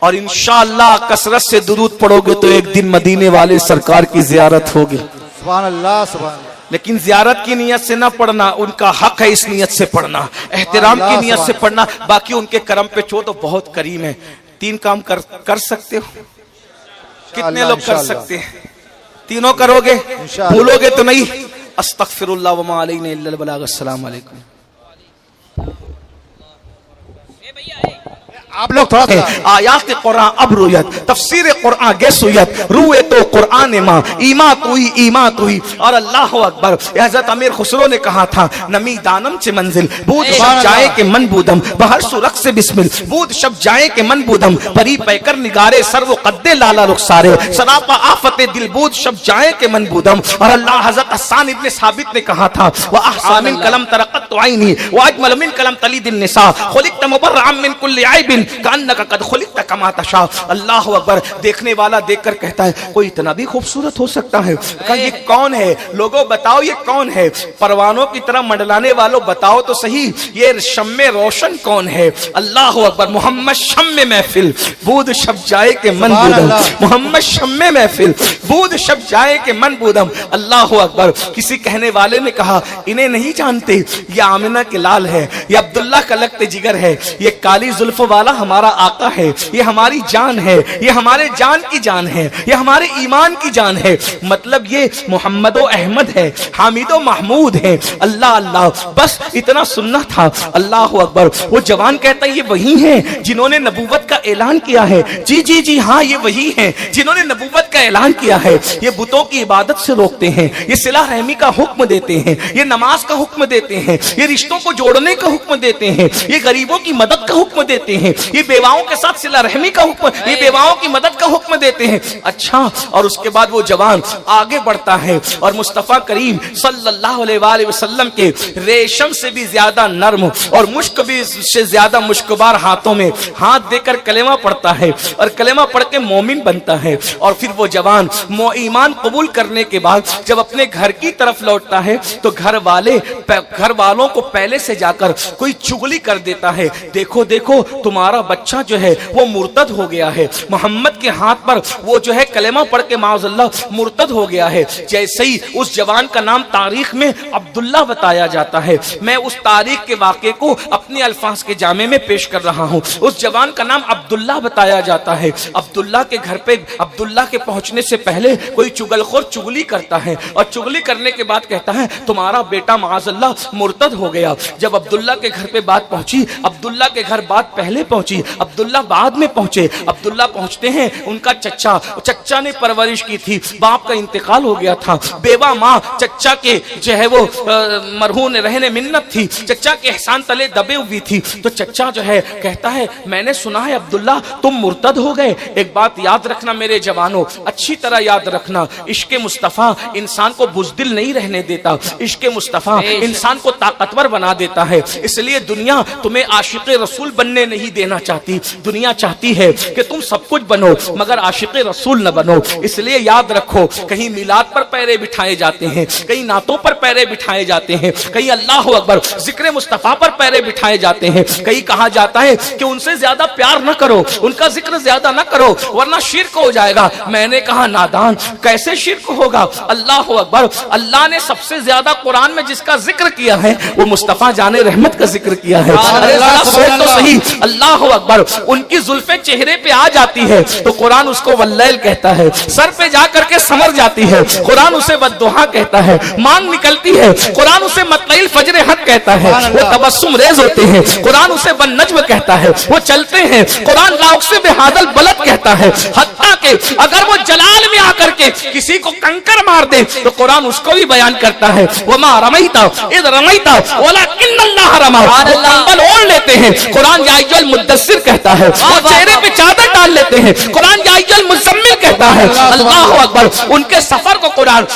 और इंशाअल्लाह कसरत से दुरूद पढ़ोगे तो एक दिन मदीने वाले सरकार की जियारत होगी। सुभान अल्लाह, सुभान अल्लाह। लेकिन जियारत की नियत से ना पढ़ना, उनका हक है इस नियत से पढ़ना, एहतराम की नियत से पढ़ना। बाकी उनके करम पे छो तो बहुत करीम है। 3 काम कर सकते हो? कितने लोग कर सकते हैं? तीनों करोगे? भूलोगे तो नहीं? अस्तगफिरुल्लाह व मा अलैना इल्लल बलाग। अस्सलाम वालेकुम। आप लोग थोड़ा आयात कुरान अब रुयत, तफसीर कुरान गेसुयत, रुए तो कुरान माँ ईमा तुई। और अल्लाह अकबर। हज़रत अमीर खुसरो ने कहा था, नमी दानम चे मंजिल बूद शब जाए के मन बूदम, बहर सुरख से बिस्मिल बूद शब जाए के मन बूदम, परी पैकर निगारे सर्व कद्दे लाला रुखसारे, सरापा आफते दिल बूद शब जाए के मन बूदम। और अल्लाह हज़रत हसन इब्ने साबित ने कहा था, व अहसान मिन कलम तरक़त आईनी व अजमल मिन कलम तलीदिन निसा, खुलिक़त मुबर्रअम मिन कुल्लि ऐबिन कान्नका कद खुलिक़त कमा तशा। अल्लाह अकबर। देखने वाला देखकर कहता है, कोई इतना भी खूबसूरत हो सकता है? कहा ये कौन है? लोगों बताओ ये कौन है? परवानों की तरह मंडलाने वालों बताओ तो सही, ये शम्मे रोशन कौन है? अल्लाह अकबर। मोहम्मद शम्मे महफिल बूद शब जाए के मन बूदम, मोहम्मद शम्मे महफिल बूद शब जाए के मन बूदम। अल्लाह अकबर। किसी कहने वाले ने कहा, इन्हें नहीं जानते, ये आमिना के लाल है, ये अब्दुल्ला का लगते जिगर है, ये काली जुल्फ वाला हमारा आका है, ये हमारी जान है, ये हमारे जान की जान है, ये हमारे ईमान की जान है। मतलब ये मोहम्मदो अहमद है, हामिदो महमूद है। अल्लाह अल्लाह। बस इतना सुनना था। अल्लाह अकबर। वो जवान कहता है, ये वही हैं जिन्होंने नबूवत का ऐलान किया है। जी हाँ, ये वही हैं जिन्होंने नबूवत का ऐलान किया है। ये बुतों की इबादत से रोकते हैं, ये सिला रहमी का हुक्म देते हैं, ये नमाज का हुक्म देते हैं, ये रिश्तों को जोड़ने का हुक्म देते हैं, ये गरीबों की मदद का हुक्म देते हैं, ये बेवाओं के साथ सिला रहमी का हुक्म, ये बेवाओं की मदद का हुक्म देते हैं। अच्छा, और उसके बाद वो जवान आगे बढ़ता है और मुस्तफा करीम सल्लल्लाहु अलैहि वसल्लम के रेशम से भी ज्यादा नर्म और मुश्क भी से ज्यादा मुश्कबार हाथों में हाथ देकर कलेमा पढ़ता है और कलेमा पढ़ के मोमिन बनता है। और फिर वो जवान ईमान कबूल करने के बाद जब अपने घर की तरफ लौटता है तो घर वालों को पहले से जाकर कोई चुगली कर देता है, देखो देखो तुम्हारा बच्चा जो है वो मुर्तद हो गया है, मोहम्मद के हाथ पर वो जो है कलेमा पढ़ के माअज़ल्लाह मुर्तद हो गया है। जैसे ही उस जवान का नाम तारीख में अब्दुल्ला बताया जाता है, मैं उस तारीख के वाक़े को अपने अल्फाज के जामे में पेश कर रहा हूँ। उस जवान का नाम अब्दुल्ला बताया जाता है। अब्दुल्ला के घर पे अब्दुल्ला के पहुंचने से पहले कोई चुगलखोर चुगली करता है और चुगली करने के बाद कहता है तुम्हारा बेटा माअज़ल्लाह मुर्तद हो गया। जब अब्दुल्ला के घर पे बात पहुंची, अब्दुल्ला के घर बात पहले पहुंची, अब्दुल्ला बाद में पहुंचे। अब्दुल्ला पहुंचते हैं, उनका चच्चा ने परवरिश की थी, बाप का इंतकाल हो गया था, बेवा माँ चच्चा के जो है वो मरहून रहने मिन्नत थी, चच्चा के एहसान तले दबे हुई थी। तो चच्चा जो है कहता है मैंने सुना है अब्दुल्ला तुम मुर्तद हो गए। एक बात याद रखना मेरे जवानों, अच्छी तरह याद रखना, इश्क़ मुस्तफ़ा इंसान को बुज़दिल नहीं रहने देता, इश्क़ मुस्तफ़ा इंसान को ताकतवर बना देता है। इसलिए दुनिया तुम्हें आशिक़ रसूल बनने नहीं देना चाहती, दुनिया चाहती है कि तुम सब कुछ बनो मगर आशिक़ रसूल न बनो। इसलिए याद रखो, कहीं मिलाद पर पैरे बिठाए जाते हैं, कहीं नातों पर पैरे बिठाए जाते हैं, कहीं अल्लाह अकबर जिक्र मुस्तफ़ा पर पैरे बिठाए जाते हैं, कहीं कहा जाता है कि उनसे ज्यादा प्यार न करो, उनका जिक्र ज्यादा न करो वरना शिर्क हो जाएगा। मैंने कहा नादान, कैसे शिर्क होगा? अल्लाह अकबर, अल्लाह ने सबसे ज्यादा कुरान में जिसका जिक्र किया है वो मुस्तफा जाने रहमत का जिक्र किया है। सोच तो सही, अल्लाह अकबर, उनकी जुल्फे चेहरे पे आ जाती है तो कुरान उसको वल्लैल कहता है, सर पे जाकर के समर जाती है कुरान उसे बद्दुआ कहता है, मांग निकलती है कुरान उसे मतलइल फजर हक कहता है, वो तबस्सुम रेज होते हैं कुरान उसे बन नज्म कहता है, वो चलते हैं कुरान लाउक से बेहादल बलद कहता है। हत्ता के अगर वो जलाल में आकर के किसी को कंकर मार दे तो कुरान उसको भी बयान करता है, वो मा रमैता इद रमैता वलाकिन्नल्लाह रमा। वो कंबल ओढ़ लेते हैं कुरान या अय्युहल मुद्दस्सिर कहता है, वो चेहरे पे चादर डाल लेते हैं कुरान या अय्युहल मुज़म्मिल कहता है। अल्लाह अकबर, उनके सफर को कुरान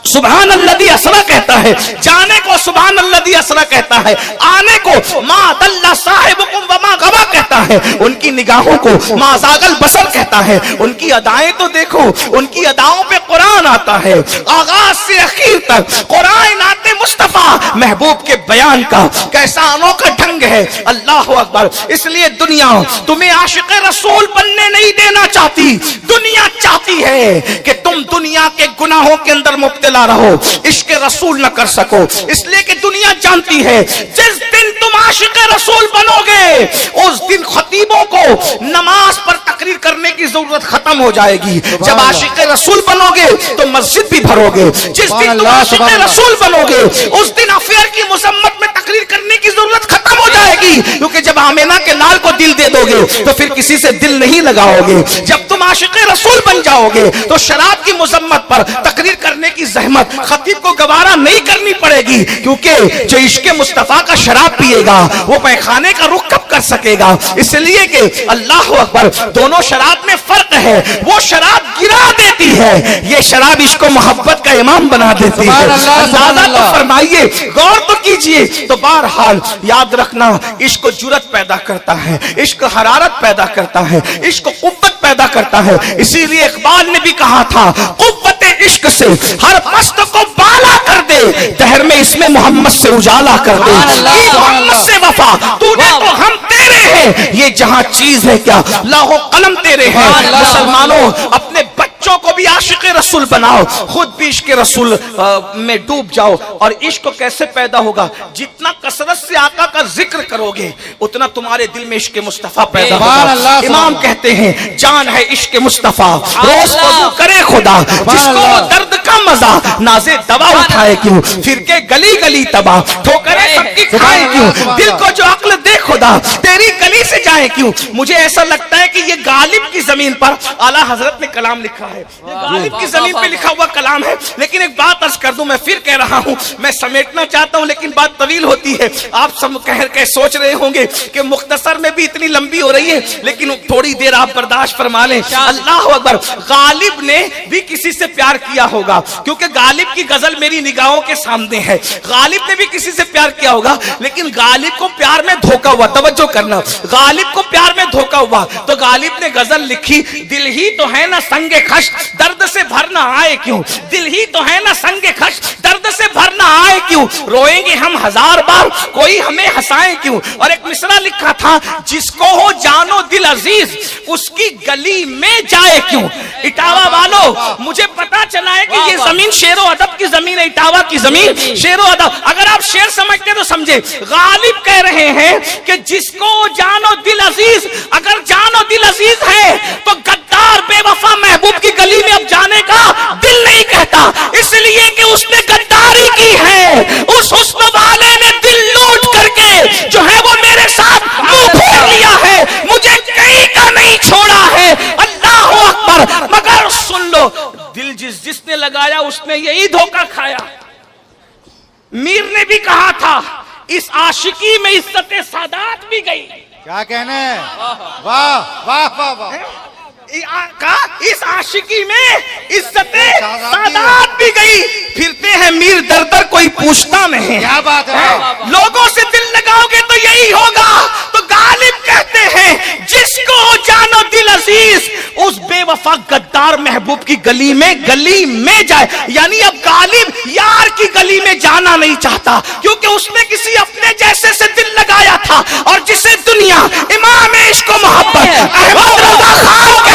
सुभान अल्लज़ी असरा कहता है, जाने को सुभान अल्लज़ी असरा कहता है, आने को मा दल्ला साहिबुकुम व मा गवा कहता है, उनकी निगाहों को मा ज़ागल बसर कहता है। उनकी अदाएं तो देखो, उनकी अदाओं पे कुरान आता है, आगाज से आखिर तक कुरान आते मुस्तफा महबूब के बयान का कैसा अनोखा ढंग है। अल्लाह अकबर, इसलिए दुनिया तुम्हें आशिक़ रसूल बनने नहीं देना चाहती, दुनिया चाहती है कि तुम दुनिया के गुनाहों के अंदर मुब्तला रहो, इश्क़ रसूल न कर सको। इसलिए कि दुनिया जानती है जिस दिन तुम आशिक़ रसूल बनोगे उस दिन खतीबों को नमाज पर तकरीर करने की जरूरत खत्म हो जाएगी। जब आशिक़ रसूल बनोगे तो मस्जिद भी भरोगे, जिस दिन तुम आशिक़ रसूल बनोगे उस दिन अफेयर की मुसम्मत में तकरीर करने की जरूरत खत्म हो जाएगी, क्योंकि जब आमिना के लाल को दिल दे दोगे तो फिर किसी से दिल नहीं लगाओगे। जब तुम आशिक़ रसूल बन जाओगे तो शराब की मुसम्मत पर तकरीर करने की जहमत खतीब को गवारा नहीं करनी पड़ेगी, क्योंकि जो इश्क़ मुस्तफा का शराब पिएगा वो पैखाने का रुख कब कर सकेगा। इसलिए कि अल्लाह अकबर, दोनों शराब में फर्क है, वो शराब गिरा देती है, ये शराब इश्क़ मोहब्बत का इमाम बना देती है। अंदाज़ा तो फरमाइए, गौर तो कीजिए। तो बहरहाल याद रखना, इश्क़ जुरत पैदा करता है, इश्क़ हरारत पैदा करता है, इश्क़ कुव्वत पैदा करता है। इसीलिए इक़बाल ने भी कहा था, कुव्वत इश्क से हर मस्त को बाला कर दे, दहर में इसमें मोहम्मद से उजाला कर दे, मोहम्मद से वफा तूने तो हम तेरे हैं, ये जहां चीज है क्या लाहो कलम तेरे हैं। मुसलमानों, अपने बच्चों को भी आशिक़ रसूल बनाओ, खुद भी इश्क़ रसूल में डूब जाओ। और इश्क कैसे पैदा होगा? जितना कसरत से आका का जिक्र करोगे उतना तुम्हारे दिल में इश्क़ मुस्तफा पैदा होगा। इमाम कहते हैं जान है इश्क़ मुस्तफा, रोज वज़ू करे खुदा, जिसको दर्द का मजा नाज़े दवा उठाए क्यों, फिर के गली गली तबा ठोकरे सबकी खाए क्यों, दिल को जो अक्ल दे खुदा खुदा तेरी गली से जाए क्यों। मुझे ऐसा लगता है कि ये गालिब की जमीन पर आला हजरत ने कलाम लिखा है, ये गालिब की जमीन पे लिखा हुआ कलाम है। लेकिन एक बात अर्ज कर दूं, मैं फिर कह रहा हूं, मैं समेटना चाहता हूं लेकिन बात तवील होती है। आप सब कह सोच रहे होंगे कि मुख्तसर में भी इतनी लंबी हो रही है, लेकिन थोड़ी देर आप बर्दाश्त फरमा लें। अल्लाह अकबर। गालिब ने भी किसी से प्यार किया होगा, क्योंकि गालिब की गजल मेरी निगाहों के सामने है। गालिब ने भी किसी से प्यार किया होगा, लेकिन गालिब को प्यार में धोखा हुआ। तवज्जो करना, गालिब को प्यार में धोखा हुआ तो गालिब ने गजल लिखी, दिल ही तो है ना संगे खश दर्द से भरना आए क्यों। दिल ही तो है ना संगे खश दर्द से भरना आए क्यों। रोएंगे हम हजार बार कोई हमें हंसाए क्यों। और एक मिसरा लिखा था, जिसको हो जानो दिल अजीज उसकी गली में जाए क्यों। इटावा वालों, मुझे पता चला है कि ये जमीन शेरो अदब की जमीन है, इटावा की जमीन शेरो अदब। अगर आप शेर समझते तो समझे, गालिब कह रहे हैं कि जिसको जानो दिल अजीज, अगर जानो दिल अजीज है तो गद्दार बेवफा महबूब की गली में अब जाने का दिल नहीं कहता, इसलिए कि उसने गद्दारी की है। उस हुस्न वाले ने दिल लूट करके जो है वो मेरे साथ मुंह फेर लिया है, मुझे कहीं का नहीं छोड़ा है। अल्लाह अकबर। मगर सुन लो, दिल जिसने लगाया उसने यही धोखा खाया। मीर ने भी कहा था, इस आशिकी में इज्जत सादात भी गई। क्या कहने, वाह वाह वाह वाह। इस आशिकी में इज्जत सादात भी गई। फिरते हैं मीर दर दर कोई पूछता नहीं। क्या बात है। लोगों से दिल लगाओगे तो यही होगा। तो गालिब कहते हैं, जिसको जानो दिल अजीज उस बेवफा गद्दार महबूब की गली में जाए। यानी अब गालिब यार की गली में जाना नहीं चाहता, क्योंकि उसने किसी अपने जैसे से दिल लगाया था, और जिसे दुनिया इमाम इश्क व मोहब्बत अहमद रजा खान